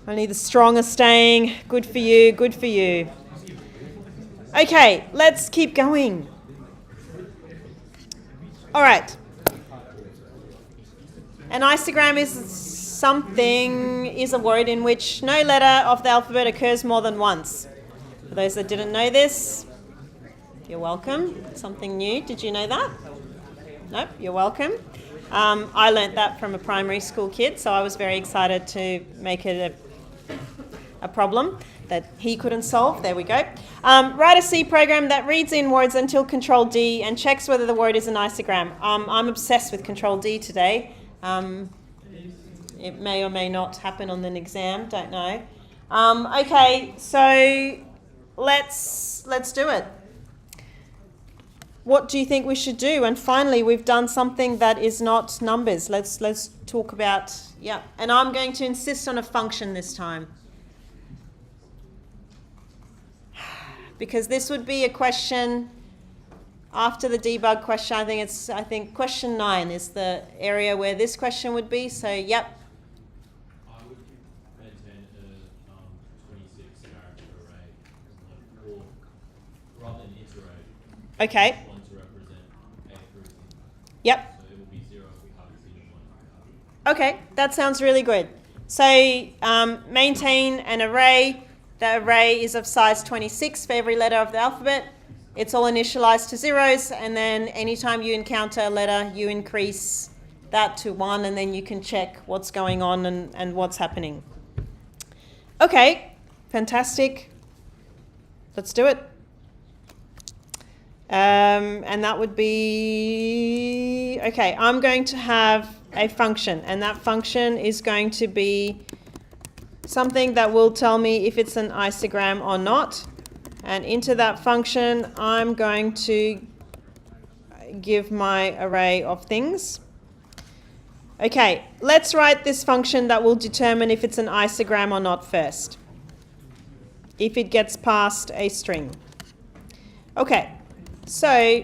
Speaker 1: Only the strong are staying. Good for you, good for you. Okay, let's keep going. All right. An isogram is a word in which no letter of the alphabet occurs more than once. For those that didn't know this, you're welcome. Something new. Did you know that? Nope, you're welcome. I learnt that from a primary school kid, so I was very excited to make it a problem that he couldn't solve. There we go. Write a C program that reads in words until Control D and checks whether the word is an isogram. I'm obsessed with Control D today. It may or may not happen on an exam, don't know. Okay, so let's do it. What do you think we should do? And finally, we've done something that is not numbers. Let's talk about, yeah. And I'm going to insist on a function this time. Because this would be a question after the debug question. I think question 9 is the area where this question would be. So, yep.
Speaker 6: I would maintain a 26 character array, or rather than iterate.
Speaker 1: Okay.
Speaker 6: One to represent A through Z.
Speaker 1: Yep.
Speaker 6: So it will be 0 if we haven't seen one.
Speaker 1: Okay, that sounds really good. So maintain an array. The array is of size 26 for every letter of the alphabet. It's all initialized to zeros, and then anytime you encounter a letter, you increase that to 1, and then you can check what's going on and what's happening. Okay, fantastic. Let's do it. And that would be, okay, I'm going to have a function, and that function is going to be something that will tell me if it's an isogram or not. And into that function, I'm going to give my array of things. Okay, let's write this function that will determine if it's an isogram or not first, if it gets past a string. Okay, so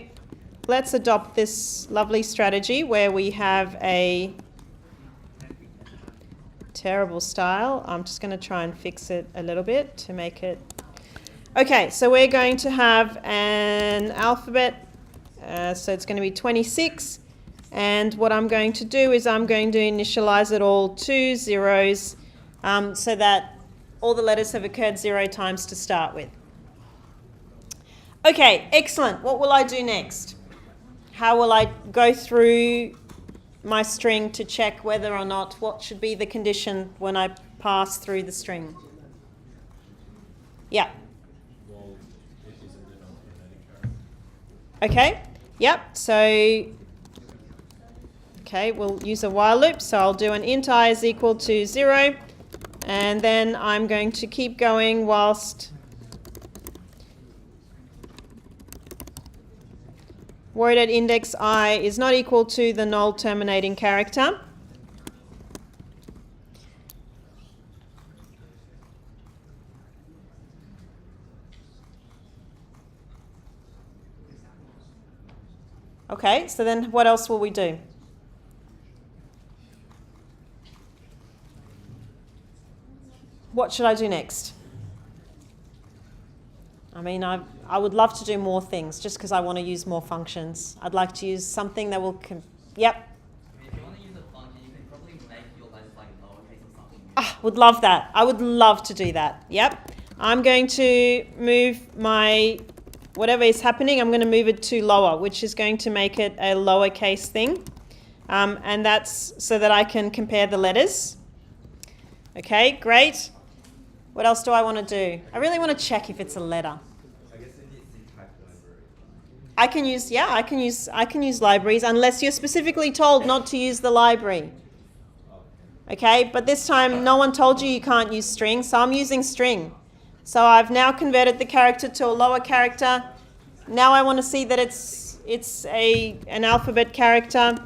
Speaker 1: let's adopt this lovely strategy where we have a terrible style. I'm just going to try and fix it a little bit to make it. Okay, so we're going to have an alphabet. So it's going to be 26. And what I'm going to do is I'm going to initialize it all to zeros so that all the letters have occurred 0 times to start with. Okay, excellent. What will I do next? How will I go through my string to check whether or not, what should be the condition when I pass through the string? Yeah.
Speaker 6: Well, it isn't an alternating character.
Speaker 1: Okay, yep, so, okay, we'll use a while loop. So I'll do an int I is equal to 0, and then I'm going to keep going whilst word at index I is not equal to the null terminating character. Okay, so then what else will we do? What should I do next? I mean, I would love to do more things just because I want to use more functions. I'd like to use something that will... Yep.
Speaker 9: I mean, if you want to use a function, you can probably make your letters like lowercase or something.
Speaker 1: Would love that. I would love to do that. Yep. I'm going to move my... whatever is happening, I'm going to move it to lower, which is going to make it a lowercase thing. And that's so that I can compare the letters. Okay, great. What else do I want to do? I really want to check if it's a letter.
Speaker 3: I guess it needs the type library.
Speaker 1: I can use libraries unless you're specifically told not to use the library. Okay, but this time no one told you can't use string, so I'm using string. So I've now converted the character to a lower character. Now I want to see that it's an alphabet character.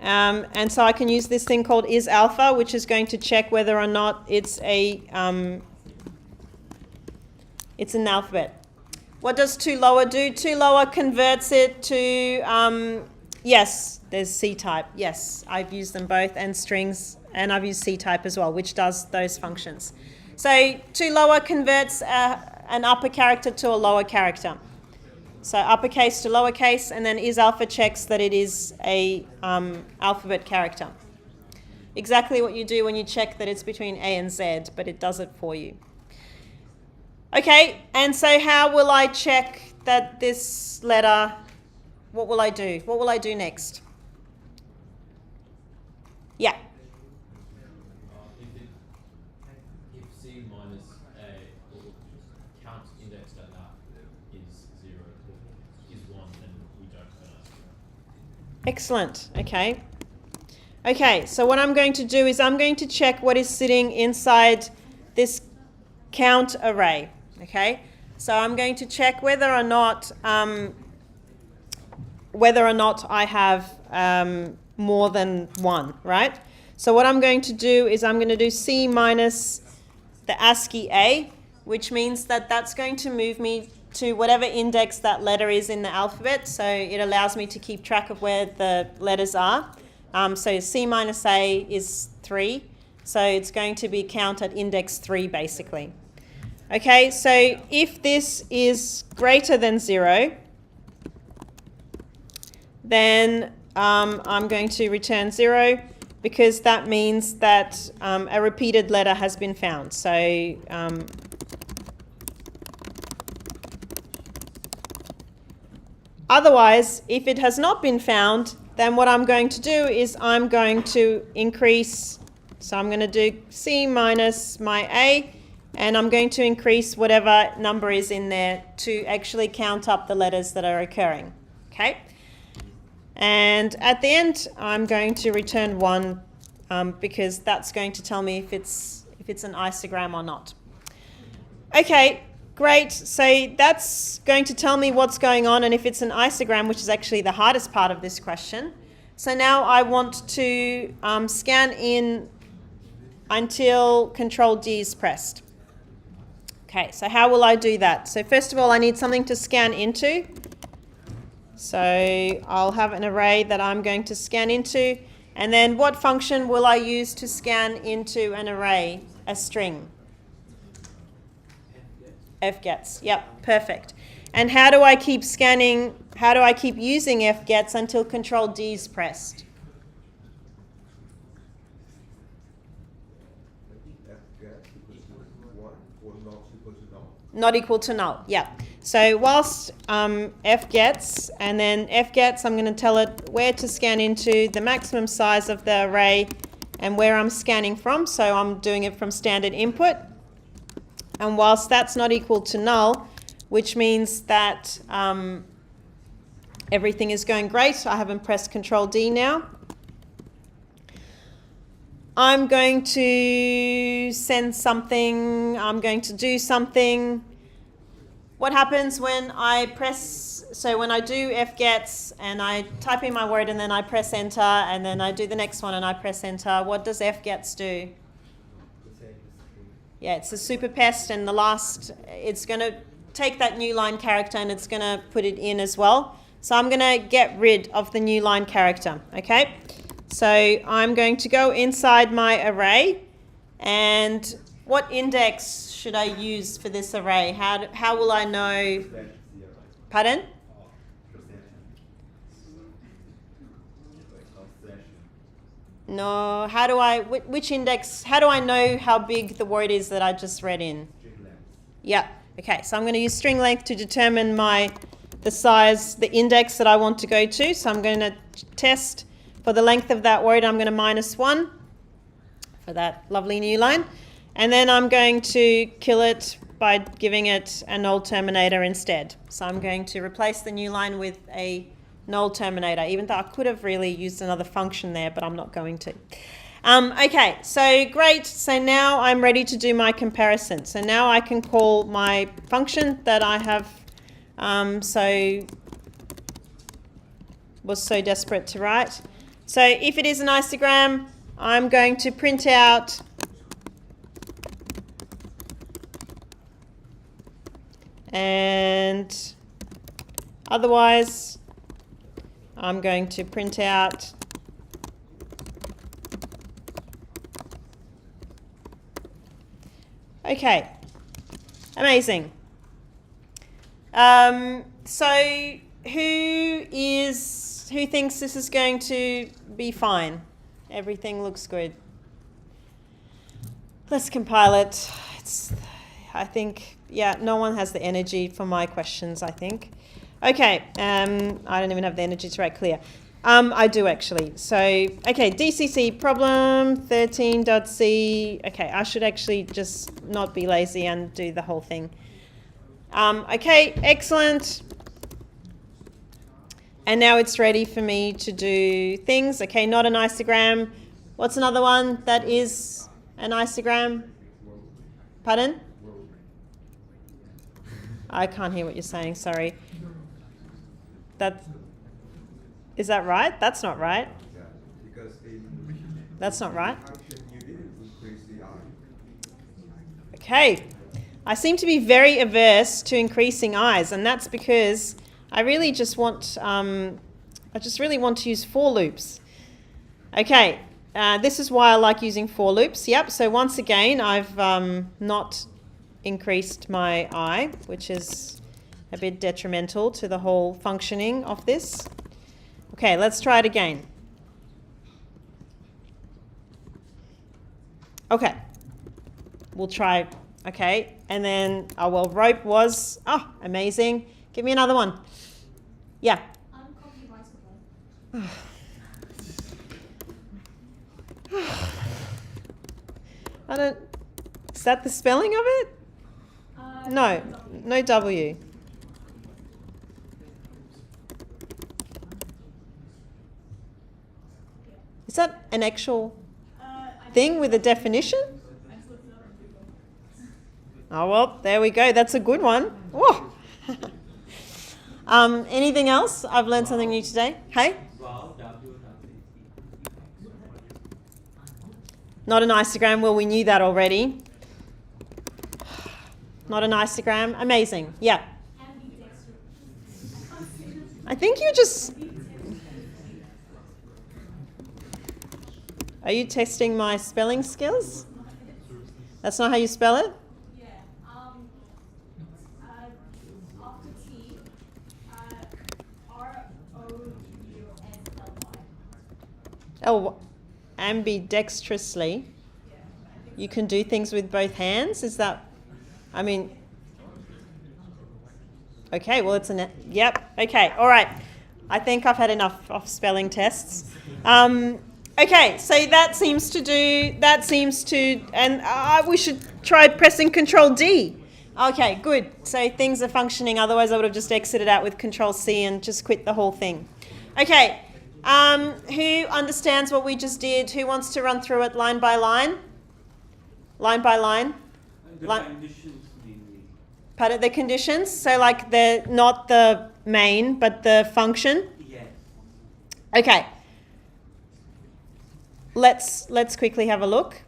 Speaker 1: And so I can use this thing called isAlpha, which is going to check whether or not it's an alphabet. What does toLower do? toLower converts it to Yes, there's C-type. Yes, I've used them both, and strings, and I've used C-type as well, which does those functions. So to lower converts an upper character to a lower character. So uppercase to lowercase, and then isAlpha checks that it is a alphabet character. Exactly what you do when you check that it's between A and Z, but it does it for you. Okay, and so how will I check that this letter, what will I do? What will I do next? Yeah.
Speaker 6: If C minus A or count indexed at that is 0, is 1, then we don't have an Isogram.
Speaker 1: Excellent. Okay. Okay, so what I'm going to do is I'm going to check what is sitting inside this count array. Okay, so I'm going to check whether or not I have more than one, right? So what I'm going to do is I'm going to do C minus the ASCII A, which means that that's going to move me to whatever index that letter is in the alphabet. So it allows me to keep track of where the letters are. So C minus A is 3. So it's going to be count at index 3 basically. Okay, so if this is greater than 0, then I'm going to return 0 because that means that a repeated letter has been found. So otherwise, if it has not been found, then what I'm going to do is I'm going to increase, so I'm going to do C minus my A, and I'm going to increase whatever number is in there to actually count up the letters that are occurring. Okay? And at the end, I'm going to return 1 because that's going to tell me if it's an isogram or not. Okay, great. So that's going to tell me what's going on and if it's an isogram, which is actually the hardest part of this question. So now I want to scan in until Control D is pressed. Okay, so how will I do that? So first of all, I need something to scan into. So I'll have an array that I'm going to scan into. And then what function will I use to scan into an array, a string? fgets. Yep, perfect. And how do I keep scanning, how do I keep using fgets until Control D is pressed? Not equal to null, yeah. So whilst fgets, and then fgets, I'm going to tell it where to scan into, the maximum size of the array, and where I'm scanning from. So I'm doing it from standard input. And whilst that's not equal to null, which means that everything is going great, I haven't pressed Control D now. I'm going to send something, I'm going to do something. What happens when I press, so when I do fgets and I type in my word and then I press enter and then I do the next one and I press enter, what does fgets do? Yeah, it's a super pest, and the last, it's going to take that new line character and it's going to put it in as well. So I'm going to get rid of the new line character, okay? So I'm going to go inside my array, and what index should I use for this array? How will I know? Pardon? No, how do I, which index, how do I know how big the word is that I just read in? Yeah, okay, so I'm going to use string length to determine the size, the index that I want to go to. So I'm going to test for the length of that word, I'm going to -1 for that lovely new line. And then I'm going to kill it by giving it a null terminator instead. So I'm going to replace the new line with a null terminator, even though I could have really used another function there, but I'm not going to. Okay, so great. So now I'm ready to do my comparison. So now I can call my function that I have was so desperate to write. So if it is an isogram, I'm going to print out and otherwise I'm going to print out okay, amazing. So who thinks this is going to be fine? Everything looks good. Let's compile it. I think, yeah, no one has the energy for my questions, I think. Okay, I don't even have the energy to write clear. I do actually. So, okay, DCC problem 13.c. Okay, I should actually just not be lazy and do the whole thing. Okay, excellent. And now it's ready for me to do things. Okay, not an isogram. What's another one that is an isogram? Pardon? I can't hear what you're saying, sorry. Is that right? That's not right.
Speaker 4: Yeah, because
Speaker 1: That's not right.
Speaker 4: function you didn't increase the I.
Speaker 1: Okay. I seem to be very averse to increasing i's, and that's because I really just want, I just really want to use for loops. Okay, this is why I like using for loops. Yep, so once again, I've not increased my I, which is a bit detrimental to the whole functioning of this. Okay, let's try it again. Okay, we'll try, okay, and then, oh well, rope was, oh, amazing. Give me another one. Yeah. I don't, is that the spelling of it? No, no W. Is that an actual thing with a definition? Oh, well, there we go. That's a good one. Whoa. Anything else? I've learned something new today. Hey? Not an isogram. Well, we knew that already. Not an isogram. Amazing. Yeah. I think you just... Are you testing my spelling skills? That's not how you spell it?
Speaker 7: Yeah. After T, R-O-U-S-L-Y.
Speaker 1: Oh, ambidextrously. You can do things with both hands? Is that... I mean... Okay, well, it's a... Yep. Okay, all right. I think I've had enough of spelling tests. Okay, so that seems to, and we should try pressing Control D. Okay, good. So things are functioning, otherwise I would have just exited out with Control C and just quit the whole thing. Okay, who understands what we just did? Who wants to run through it line by line? Line by line?
Speaker 2: The conditions mainly.
Speaker 1: Pardon, the conditions? So like not the main, but the function?
Speaker 2: Yes.
Speaker 1: Okay. Let's quickly have a look.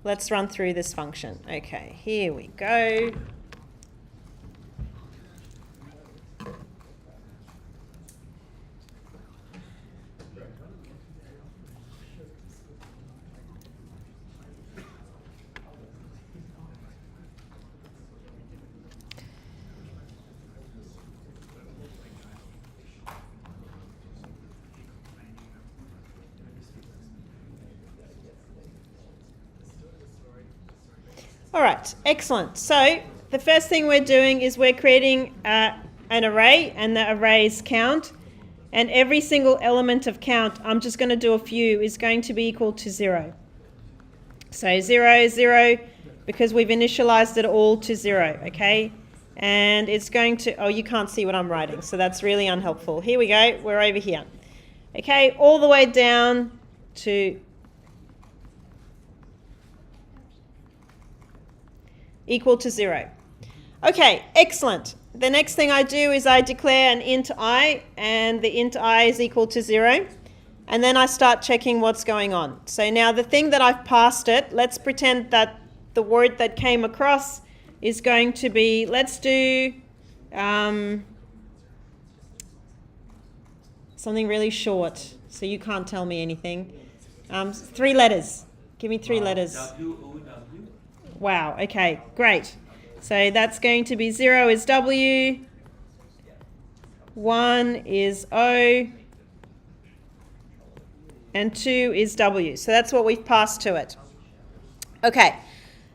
Speaker 1: Let's run through this function. Okay, here we go. All right, excellent. So the first thing we're doing is we're creating an array, and the array's count. And every single element of count, I'm just going to do a few, is going to be equal to 0. So 0, 0, because we've initialized it all to 0, okay? And it's going to, oh, you can't see what I'm writing, so that's really unhelpful. Here we go, we're over here. Okay, all the way down to equal to 0. Okay, excellent. The next thing I do is I declare an int I, and the int I is equal to 0. And then I start checking what's going on. So now the thing that I've passed it, let's pretend that the word that came across is going to be, let's do something really short, so you can't tell me anything. 3 letters. Give me 3 letters.
Speaker 2: W-O-W.
Speaker 1: Wow, okay, great. So that's going to be 0 is W, 1 is O, and 2 is W. So that's what we've passed to it. Okay,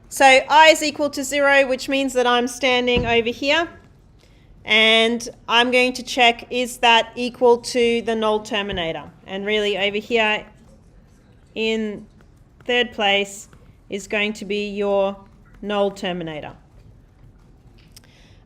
Speaker 1: so I is equal to 0, which means that I'm standing over here. And I'm going to check, is that equal to the null terminator? And really over here in 3rd place is going to be your null terminator.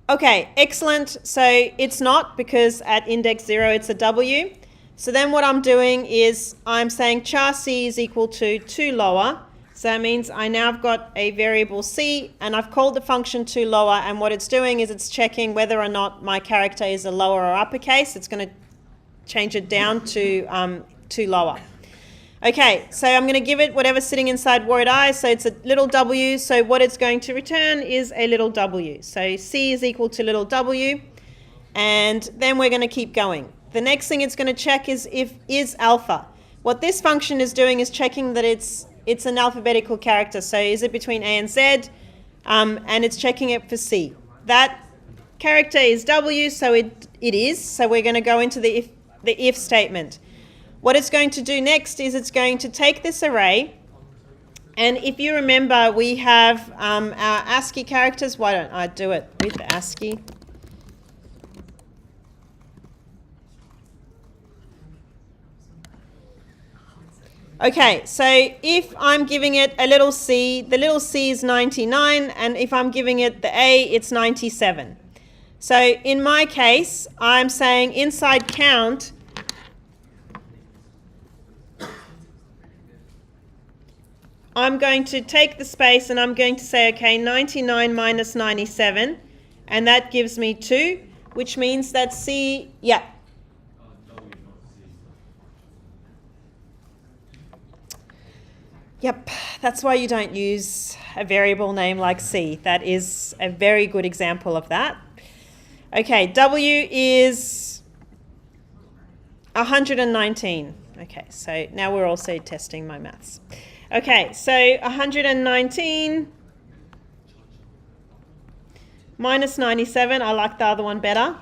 Speaker 1: Okay, excellent. So it's not, because at index 0 it's a W. So then what I'm doing is I'm saying char C is equal to 2 lower. So that means I now have got a variable C, and I've called the function 2 lower, and what it's doing is it's checking whether or not my character is a lower or uppercase. It's going to change it down to 2 lower. Okay, so I'm going to give it whatever's sitting inside word I, so it's a little w, so what it's going to return is a little w. So C is equal to little w, and then we're going to keep going. The next thing it's going to check is if is alpha. What this function is doing is checking that it's an alphabetical character, so is it between A and Z, and it's checking it for C. That character is W, so it is, so we're going to go into the if statement. What it's going to do next is it's going to take this array, and if you remember, we have our ASCII characters. Why don't I do it with ASCII? Okay, so if I'm giving it a little c, the little c is 99, and if I'm giving it the a, it's 97. So in my case, I'm saying inside count, I'm going to take the space and I'm going to say, okay, 99 minus 97, and that gives me 2, which means that C, yeah. Yep, that's why you don't use a variable name like C. That is a very good example of that. Okay, W is 119. Okay, so now we're also testing my maths. Okay, so 119 minus 97. I like the other one better.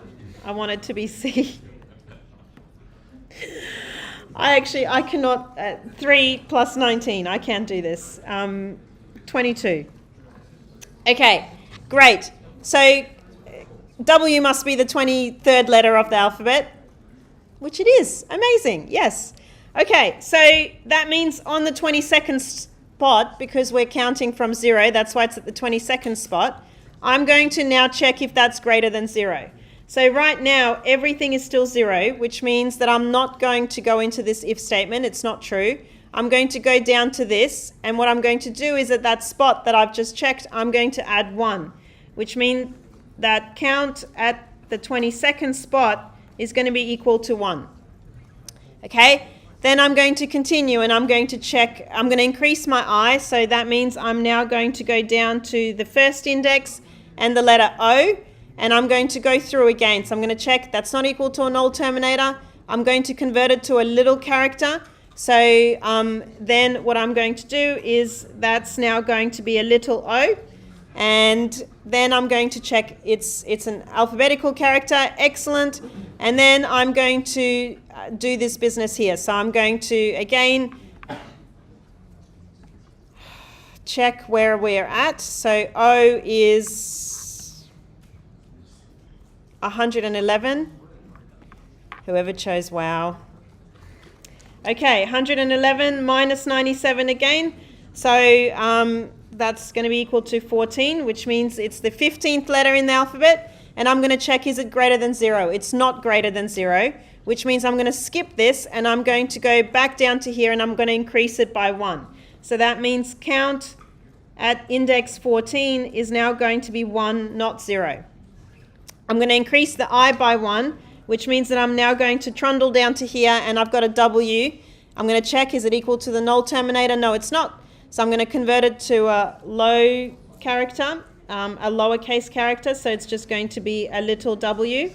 Speaker 1: I want it to be C. I cannot, 3 plus 19, I can't do this. 22. Okay, great. So W must be the 23rd letter of the alphabet, which it is. Amazing, yes. Okay, so that means on the 22nd spot, because we're counting from 0, that's why it's at the 22nd spot, I'm going to now check if that's greater than 0. So right now, everything is still 0, which means that I'm not going to go into this if statement. It's not true. I'm going to go down to this, and what I'm going to do is at that spot that I've just checked, I'm going to add 1, which means that count at the 22nd spot is going to be equal to 1. Okay? Then I'm going to continue, and I'm going to check, I'm going to increase my I, so that means I'm now going to go down to the first index and the letter O, and I'm going to go through again. So I'm going to check that's not equal to a null terminator. I'm going to convert it to a little character. So then what I'm going to do is that's now going to be a little o. And then I'm going to check it's an alphabetical character. Excellent. And then I'm going to do this business here. So I'm going to, again, check where we're at. So O is 111. Whoever chose wow. Okay, 111 minus 97 again. So that's going to be equal to 14, which means it's the 15th letter in the alphabet. And I'm going to check, is it greater than 0? It's not greater than 0, which means I'm going to skip this and I'm going to go back down to here and I'm going to increase it by 1. So that means count at index 14 is now going to be 1, not 0. I'm going to increase the I by 1, which means that I'm now going to trundle down to here and I've got a W. I'm going to check, is it equal to the null terminator? No, it's not. So I'm going to convert it to a low character, a lowercase character, so it's just going to be a little w.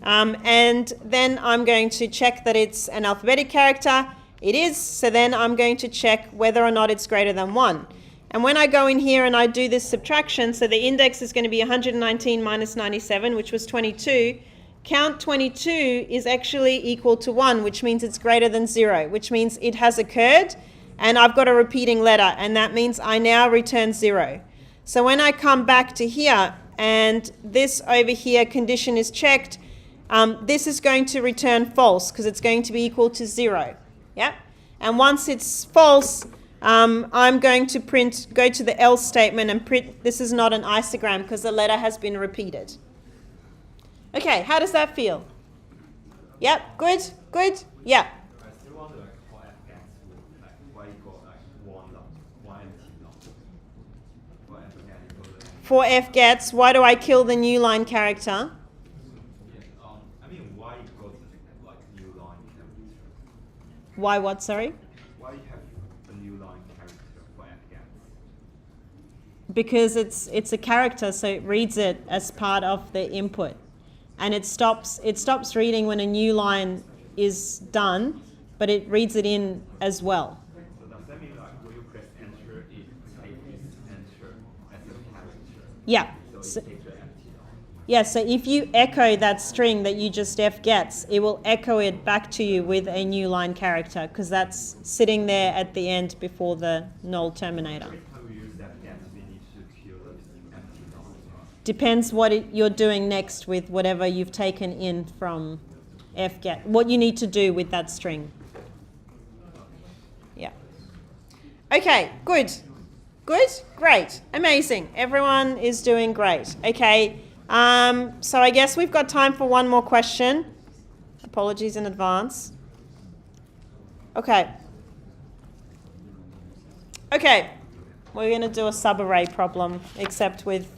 Speaker 1: And then I'm going to check that it's an alphabetic character. It is, so then I'm going to check whether or not it's greater than 1. And when I go in here and I do this subtraction, so the index is going to be 119 minus 97, which was 22. Count 22 is actually equal to 1, which means it's greater than 0, which means it has occurred, and I've got a repeating letter, and that means I now return 0. So when I come back to here, and this over here condition is checked, this is going to return false, because it's going to be equal to 0. Yeah? And once it's false, I'm going to go to the else statement and print this is not an isogram, because the letter has been repeated. Okay, how does that feel? Yep, good, good, yeah.
Speaker 3: I still wonder like how f gets like why you got like one empty number. For f gets equal to
Speaker 1: For f gets, why do I kill the new line character?
Speaker 3: I mean why you got like new line character?
Speaker 1: Why what, sorry?
Speaker 3: Why you have a new line character for f gets?
Speaker 1: Because it's a character, so it reads it as part of the input. And it stops reading when a new line is done, but it reads it in as well.
Speaker 3: So does that mean like when you press enter, it takes enter as a character?
Speaker 1: Yeah.
Speaker 3: So it takes the empty line.
Speaker 1: Yeah, so if you echo that string that you just f gets, it will echo it back to you with a new line character, because that's sitting there at the end before the null terminator.
Speaker 3: Every time we use f gets, we need to kill the empty line.
Speaker 1: Depends what you're doing next with whatever you've taken in from fget, what you need to do with that string. Yeah. Okay, good. Good? Great. Amazing. Everyone is doing great. Okay, so I guess we've got time for one more question. Apologies in advance. Okay. Okay, we're going to do a subarray problem, except with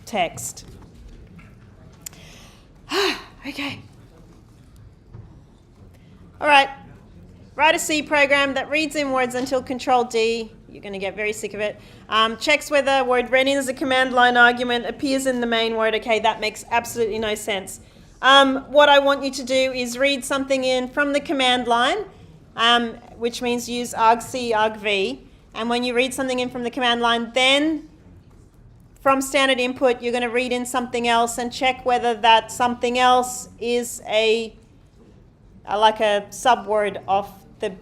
Speaker 1: text. Okay. All right. Write a C program that reads in words until Control D. You're going to get very sick of it. Checks whether word read in as a command line argument appears in the main word. Okay, that makes absolutely no sense. What I want you to do is read something in from the command line, which means use argc, argv. And when you read something in from the command line, then from standard input, you're going to read in something else and check whether that something else is like a subword of the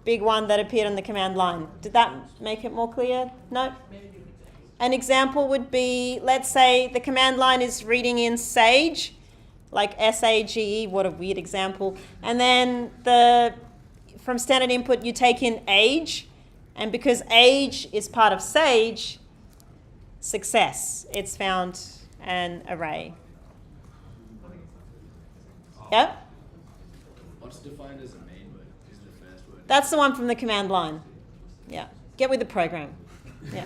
Speaker 1: big one that appeared on the command line. Did that make it more clear? No? An example would be, let's say the command line is reading in sage, like S-A-G-E, what a weird example. And then from standard input, you take in age, and because age is part of sage, success, it's found an array. Yep?
Speaker 6: What's defined as a main word is the first word.
Speaker 1: That's the one from the command line. Yeah. Get with the program. Yeah.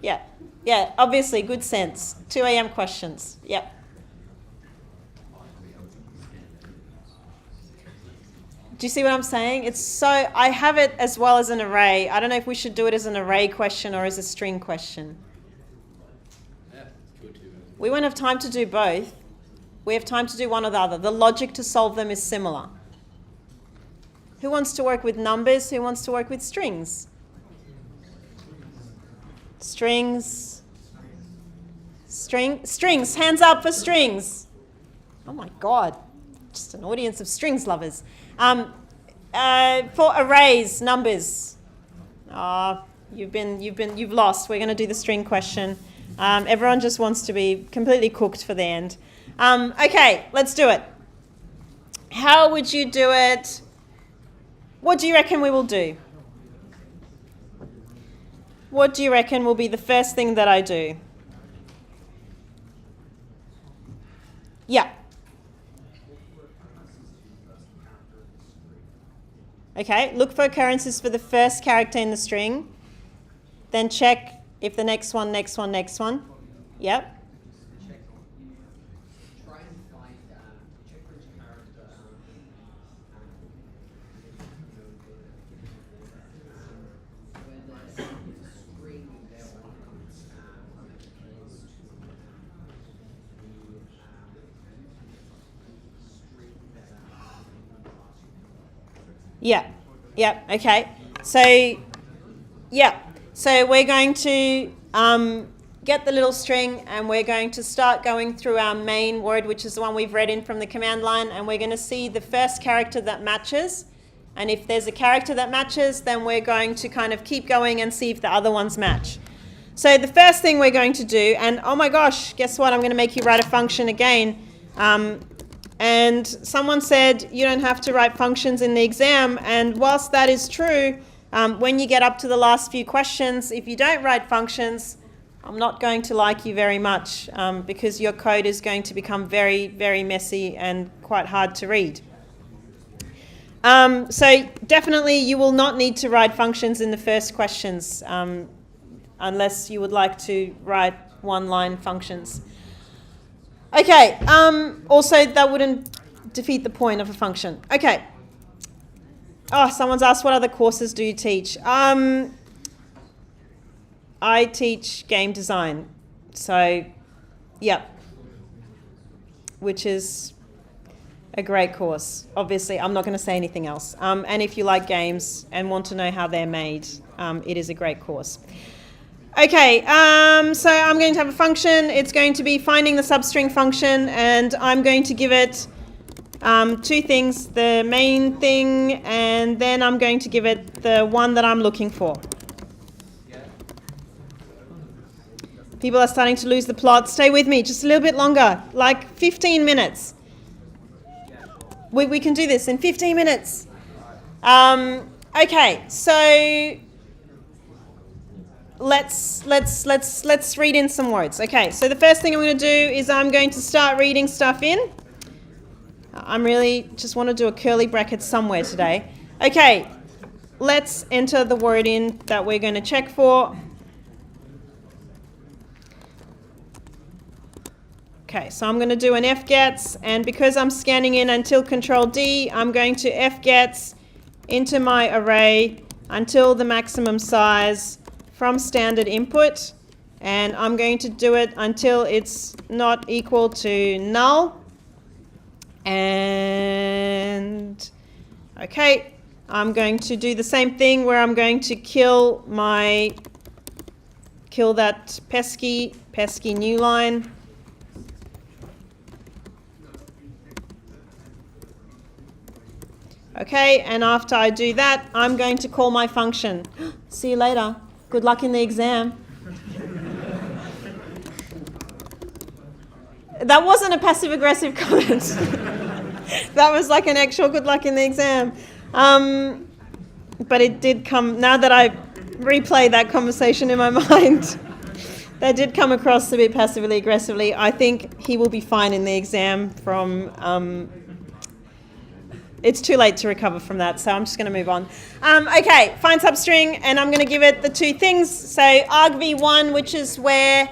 Speaker 1: Yeah. Yeah, obviously, good sense. 2 a.m. questions. Yep. Do you see what I'm saying? I have it as well as an array. I don't know if we should do it as an array question or as a string question.
Speaker 6: Yeah, good too.
Speaker 1: We won't have time to do both. We have time to do one or the other. The logic to solve them is similar. Who wants to work with numbers? Who wants to work with strings? Strings. Strings. Hands up for strings. Oh my God. Just an audience of strings lovers. For arrays, numbers. You've lost. We're going to do the string question. Everyone just wants to be completely cooked for the end. Okay, let's do it. How would you do it? What do you reckon we will do? What do you reckon will be the first thing that I do? Yeah. Okay, look for occurrences for the first character in the string. Then check if the next one. Yep.
Speaker 10: Try and find check which character
Speaker 1: Yeah, yeah, okay. So, yeah, so we're going to get the little string and we're going to start going through our main word, which is the one we've read in from the command line, and we're going to see the first character that matches. And if there's a character that matches, then we're going to kind of keep going and see if the other ones match. So the first thing we're going to do, and oh my gosh, guess what? I'm going to make you write a function again. And someone said you don't have to write functions in the exam, and whilst that is true, when you get up to the last few questions, if you don't write functions, I'm not going to like you very much because your code is going to become very, very messy and quite hard to read. So definitely you will not need to write functions in the first questions unless you would like to write one-line functions. Okay, also that wouldn't defeat the point of a function. Okay. Oh, someone's asked what other courses do you teach? I teach game design. So, yeah. Which is a great course. Obviously, I'm not going to say anything else. And if you like games and want to know how they're made, it is a great course. Okay, so I'm going to have a function. It's going to be finding the substring function, and I'm going to give it two things, the main thing, and then I'm going to give it the one that I'm looking for. People are starting to lose the plot. Stay with me just a little bit longer, like 15 minutes. We can do this in 15 minutes. Okay, so let's read in some words. Okay, so the first thing I'm going to do is I'm going to start reading stuff in. I'm really just want to do a curly bracket somewhere today. Okay, let's enter the word in that we're going to check for. Okay, so I'm going to do an fgets, and because I'm scanning in until Control D, I'm going to fgets into my array until the maximum size from standard input, and I'm going to do it until it's not equal to null. And okay, I'm going to do the same thing where I'm going to kill that pesky new line. Okay, and after I do that, I'm going to call my function. See you later. Good luck in the exam. That wasn't a passive-aggressive comment. That was like an actual good luck in the exam. But it did come, now that I replay that conversation in my mind, that did come across a bit passively aggressively. I think he will be fine in the exam from... it's too late to recover from that, so I'm just going to move on. Okay, find substring, and I'm going to give it the two things. So argv1, which is where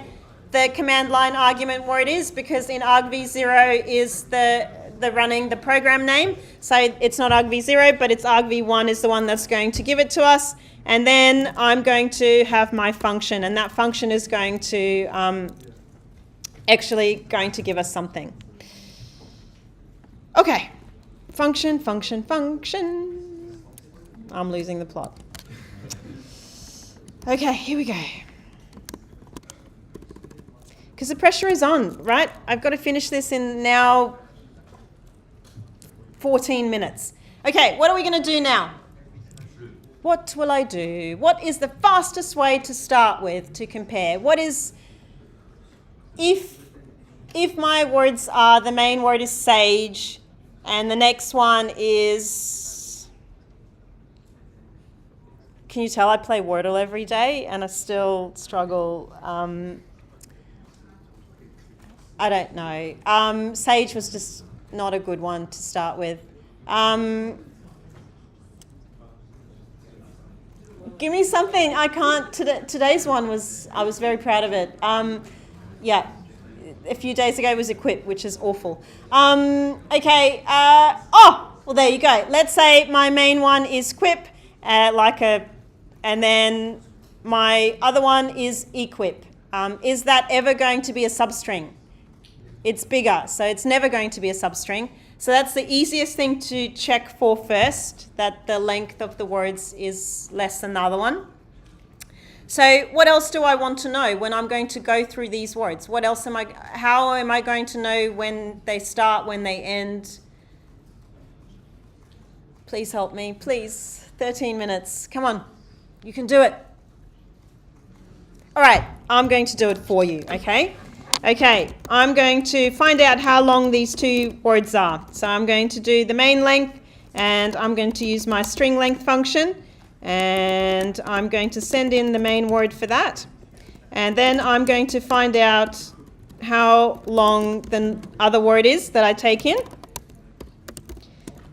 Speaker 1: the command line argument word is, because in argv0 is the running the program name. So it's not argv0, but it's argv1 is the one that's going to give it to us. And then I'm going to have my function, and that function is going to actually going to give us something. Okay. Function. I'm losing the plot. Okay, here we go. Because the pressure is on, right? I've got to finish this in now 14 minutes. Okay, what are we going to do now? What will I do? What is the fastest way to start with to compare? What is, if my words are, the main word is sage, and the next one is, can you tell I play Wordle every day and I still struggle? I don't know. Sage was just not a good one to start with. Give me something. I can't. Today's one was, I was very proud of it. Yeah. A few days ago was equip, which is awful. Okay. Well, there you go. Let's say my main one is quip, and then my other one is equip. Is that ever going to be a substring? It's bigger, so it's never going to be a substring. So that's the easiest thing to check for first, that the length of the words is less than the other one. So what else do I want to know when I'm going to go through these words? What else how am I going to know when they start, when they end? Please help me, please. 13 minutes, come on, you can do it. All right, I'm going to do it for you, okay? Okay, I'm going to find out how long these two words are. So I'm going to do the main length, and I'm going to use my string length function, and I'm going to send in the main word for that. And then I'm going to find out how long the other word is that I take in.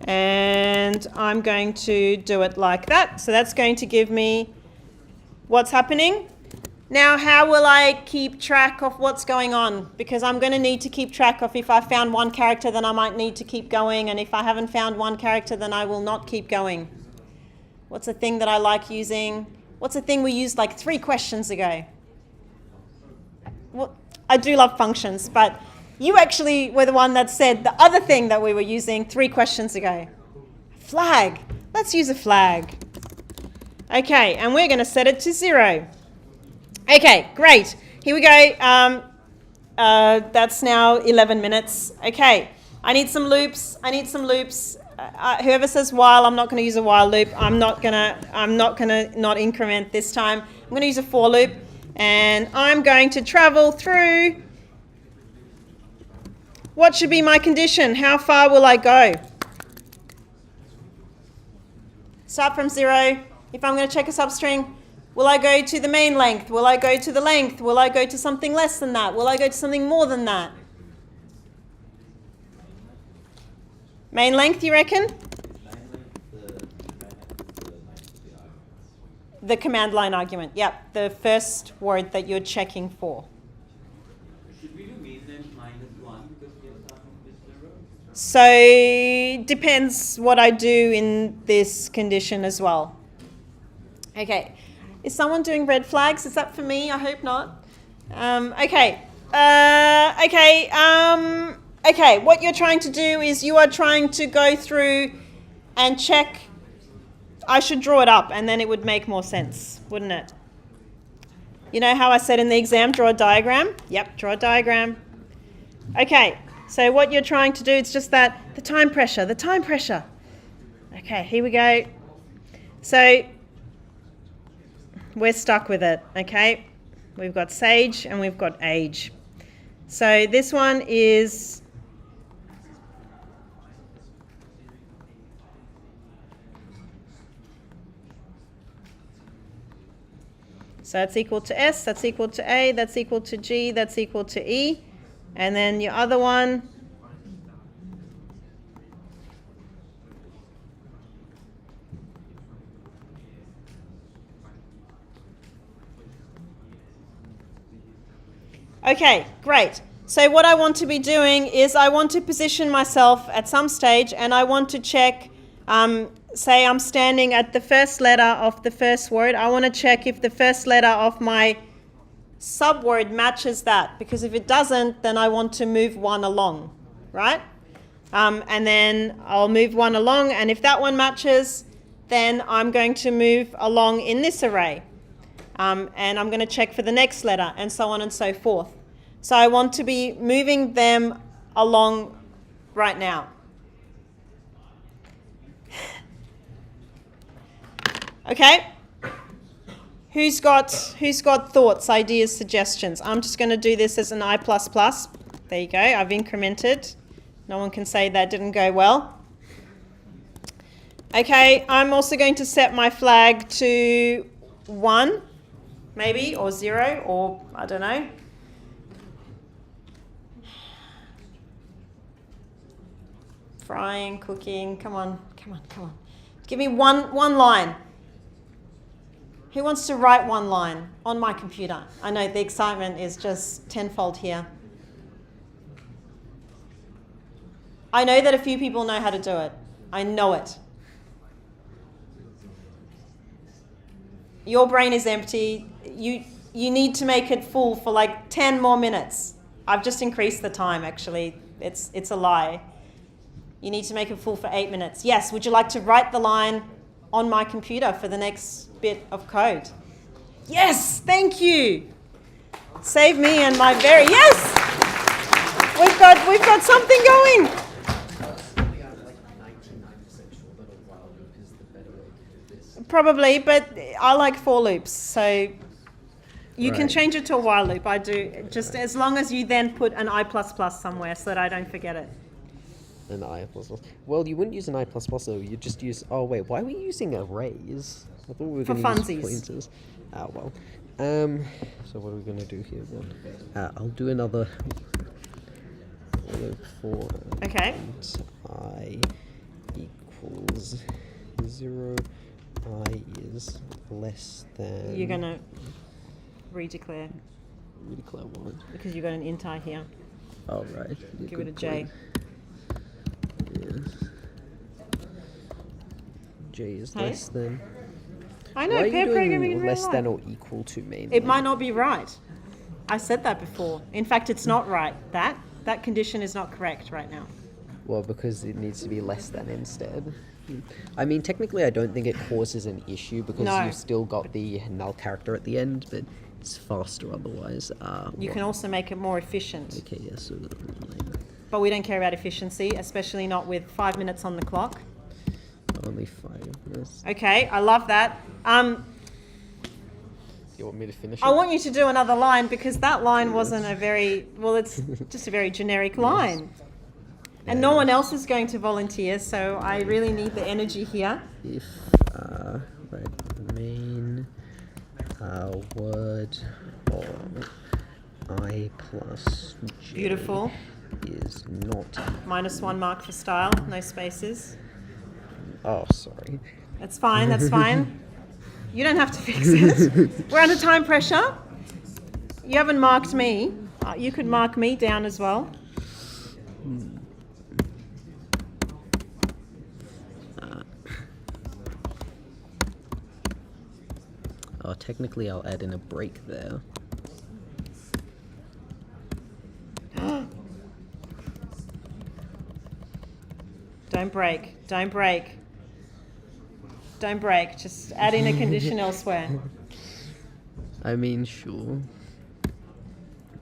Speaker 1: And I'm going to do it like that. So that's going to give me what's happening. Now, how will I keep track of what's going on? Because I'm going to need to keep track of, if I found one character, then I might need to keep going. And if I haven't found one character, then I will not keep going. What's a thing that I like using? What's a thing we used like 3 questions ago? Well, I do love functions, but you actually were the one that said the other thing that we were using 3 questions ago. Flag. Let's use a flag. Okay, and we're going to set it to 0. Okay, great. Here we go. That's now 11 minutes. Okay, I need some loops. Whoever says while, I'm not going to use a while loop. I'm not gonna not increment this time. I'm going to use a for loop, and I'm going to travel through. What should be my condition? How far will I go? Start from 0. If I'm going to check a substring, will I go to the main length? Will I go to the length? Will I go to something less than that? Will I go to something more than that? Main length, you reckon? The command line argument. Yep, the first word that you're checking for.
Speaker 2: Should we do main length -1 because we are starting with 0?
Speaker 1: So depends what I do in this condition as well. Okay. Is someone doing red flags? Is that for me? I hope not. Okay. Okay, what you're trying to do is you are trying to go through and check. I should draw it up and then it would make more sense, wouldn't it? You know how I said in the exam, draw a diagram? Yep, draw a diagram. Okay, so what you're trying to do, it's just that, the time pressure. Okay, here we go. So we're stuck with it, okay? We've got sage and we've got age. So this one is so that's equal to S, that's equal to A, that's equal to G, that's equal to E. And then your other one, okay, great. So what I want to be doing is I want to position myself at some stage and I want to check, say I'm standing at the first letter of the first word. I want to check if the first letter of my subword matches that, because if it doesn't, then I want to move one along, right? And then I'll move one along, and if that one matches, then I'm going to move along in this array. And I'm going to check for the next letter, and so on and so forth. So I want to be moving them along right now. Okay? Who's got thoughts, ideas, suggestions? I'm just going to do this as an I++. There you go, I've incremented. No one can say that didn't go well. Okay, I'm also going to set my flag to 1, maybe, or 0, or I don't know. Frying, cooking, come on. Give me one line. Who wants to write one line on my computer? I know the excitement is just tenfold here. I know that a few people know how to do it. I know it. Your brain is empty. You need to make it full for like 10 more minutes. I've just increased the time, actually. It's a lie. You need to make it full for 8 minutes. Yes, would you like to write the line on my computer for the next bit of code? Yes, thank you. Save me and my very, yes! We've got something going.
Speaker 10: Personally, I'm like 99% sure that a while loop is the better way to do this.
Speaker 1: Probably, but I like for loops, so you can
Speaker 11: Right.
Speaker 1: change it to a while loop. I do, just as long as you then put an I++ somewhere so that I don't forget it.
Speaker 11: An I++. Well, you wouldn't use an I++ though. You just use. Oh wait, why are we using arrays? I thought we were
Speaker 1: For
Speaker 11: going to
Speaker 1: funsies.
Speaker 11: use pointers. Ah well. So what are we going to do here then? I'll do another loop for
Speaker 1: Okay.
Speaker 11: I equals 0. I is less than.
Speaker 1: You're going to redeclare
Speaker 11: Declare what?
Speaker 1: because you've got an int I here.
Speaker 11: Oh right. Yeah,
Speaker 1: Give it a
Speaker 11: good
Speaker 1: J.
Speaker 11: point. Yeah. J is
Speaker 1: Hey?
Speaker 11: less than.
Speaker 1: I know,
Speaker 11: Why are
Speaker 1: pair
Speaker 11: you
Speaker 1: programming in
Speaker 11: doing
Speaker 1: real
Speaker 11: less than
Speaker 1: life.
Speaker 11: or equal to mainly?
Speaker 1: It might not be right. I said that before. In fact, it's not right. That condition is not correct right now.
Speaker 11: Well, because it needs to be less than instead. I mean, technically, I don't think it causes an issue because
Speaker 1: No.
Speaker 11: you've still got the null character at the end, but it's faster otherwise.
Speaker 1: You can also make it more efficient.
Speaker 11: Okay, yeah, so
Speaker 1: But we don't care about efficiency, especially not with 5 minutes on the clock.
Speaker 11: only 5 minutes.
Speaker 1: Okay, I love that.
Speaker 11: You want me to finish
Speaker 1: I
Speaker 11: it?
Speaker 1: want you to do another line because that line wasn't a very, well, it's just a very generic line. And no one else is going to volunteer, so I really need the energy here.
Speaker 11: If, right, main word of I plus J
Speaker 1: Beautiful.
Speaker 11: is not.
Speaker 1: -1 mark for style, no spaces.
Speaker 11: Oh, sorry.
Speaker 1: That's fine, that's fine. You don't have to fix it. We're under time pressure. You haven't marked me. You could mark me down as well.
Speaker 11: Oh, technically I'll add in a break there.
Speaker 1: Don't break, don't break. Don't break, just add in a condition elsewhere.
Speaker 11: I mean, sure.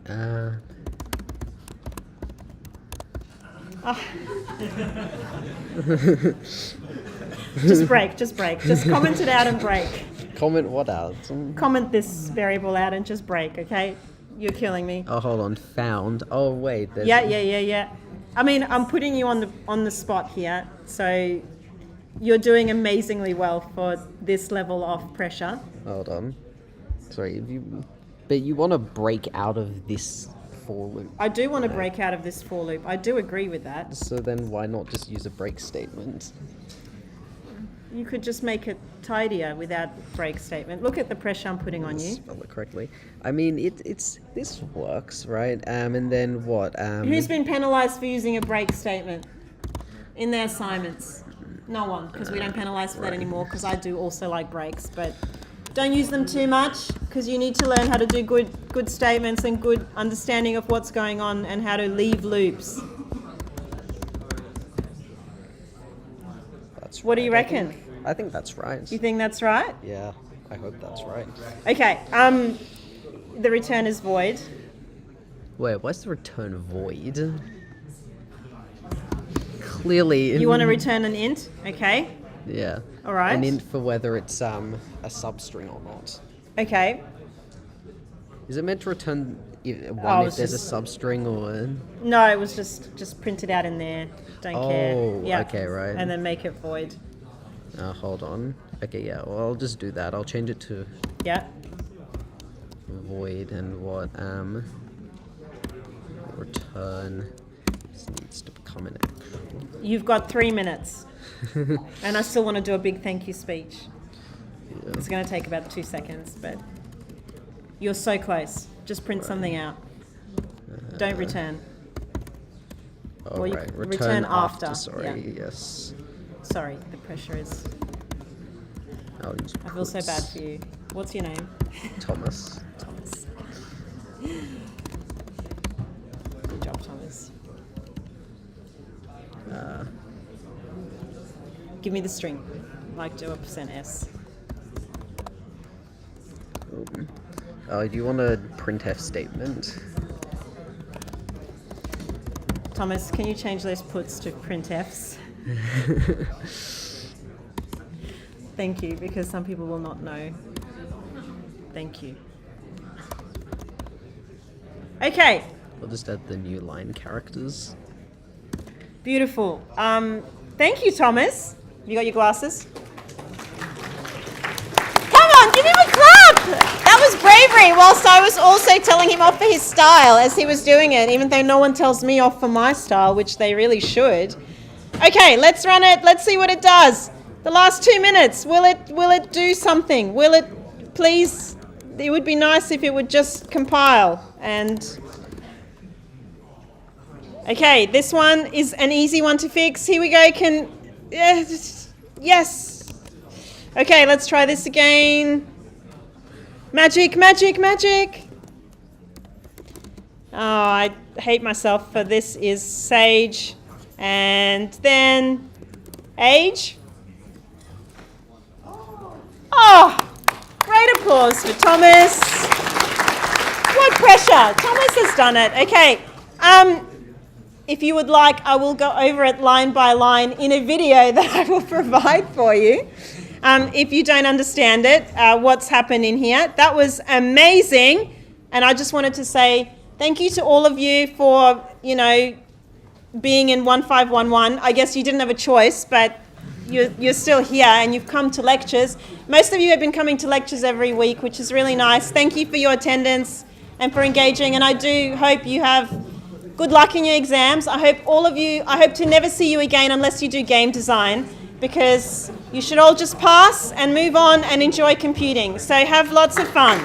Speaker 1: Oh. Just break, just break. Just comment it out and break.
Speaker 11: Comment what out?
Speaker 1: Comment this variable out and just break, okay? You're killing me.
Speaker 11: Oh, hold on. Found. Oh, wait. There's
Speaker 1: Yeah. I mean, I'm putting you on the spot here, so you're doing amazingly well for this level of pressure.
Speaker 11: Hold on. Sorry, but you want to break out of this for loop.
Speaker 1: I do want to break out of this for loop. I do agree with that.
Speaker 11: So then why not just use a break statement?
Speaker 1: You could just make it tidier without break statement. Look at the pressure I'm putting on you.
Speaker 11: Spell it correctly. I mean, it's this works, right? And then what?
Speaker 1: Who's been penalised for using a break statement in their assignments? No one, because we don't penalise for that anymore, because I do also like breaks, but don't use them too much, because you need to learn how to do good statements and good understanding of what's going on and how to leave loops. What do you reckon?
Speaker 11: I think that's right.
Speaker 1: You think that's right?
Speaker 11: Yeah, I hope that's right.
Speaker 1: Okay, the return is void.
Speaker 11: Wait, why's the return void? Clearly.
Speaker 1: You want to return an int, okay?
Speaker 11: Yeah.
Speaker 1: All right.
Speaker 11: An int for whether it's a substring or not.
Speaker 1: Okay.
Speaker 11: Is it meant to return
Speaker 1: Oh,
Speaker 11: one if
Speaker 1: it's
Speaker 11: there's
Speaker 1: just-
Speaker 11: a substring or?
Speaker 1: No, it was just printed out in there. Don't care.
Speaker 11: Oh,
Speaker 1: Yeah.
Speaker 11: okay, right.
Speaker 1: And then make it void.
Speaker 11: Hold on. Okay, yeah. Well, I'll just do that. I'll change it to
Speaker 1: Yeah.
Speaker 11: void and what return. This needs to become an actual.
Speaker 1: You've got 3 minutes. And I still want to do a big thank you speech.
Speaker 11: Yeah.
Speaker 1: It's going to take about 2 seconds, but you're so close. Just print something out. Don't return.
Speaker 11: Oh,
Speaker 1: Or you
Speaker 11: right.
Speaker 1: return after,
Speaker 11: Sorry.
Speaker 1: yeah.
Speaker 11: Yes.
Speaker 1: Sorry, the pressure is...
Speaker 11: I'll use
Speaker 1: I feel so
Speaker 11: quotes.
Speaker 1: bad for you. What's your name?
Speaker 11: Thomas.
Speaker 1: Thomas. Good job, Thomas. Give me the string, like do a %s.
Speaker 11: Oh, do you want a printf statement?
Speaker 1: Thomas, can you change those puts to printfs? Thank you, because some people will not know. Thank you. Okay.
Speaker 11: I'll just add the new line characters.
Speaker 1: Beautiful. Thank you, Thomas. Have you got your glasses? Come on, give him a clap! That was bravery, whilst I was also telling him off for his style as he was doing it, even though no one tells me off for my style, which they really should. Okay, let's run it. Let's see what it does. The last 2 minutes. Will it do something? Will it please? It would be nice if it would just compile and... Okay, this one is an easy one to fix. Here we go. Yes. Okay, let's try this again. Magic, magic, magic. Oh, I hate myself for this is Sage. And then age. Oh, great applause for Thomas. What pressure. Thomas has done it. Okay. If you would like, I will go over it line by line in a video that I will provide for you. If you don't understand it, what's happened in here. That was amazing. And I just wanted to say thank you to all of you for, being in 1511. I guess you didn't have a choice, but you're still here and you've come to lectures. Most of you have been coming to lectures every week, which is really nice. Thank you for your attendance and for engaging. And I do hope you have good luck in your exams. I hope to never see you again unless you do game design, because you should all just pass and move on and enjoy computing. So have lots of fun.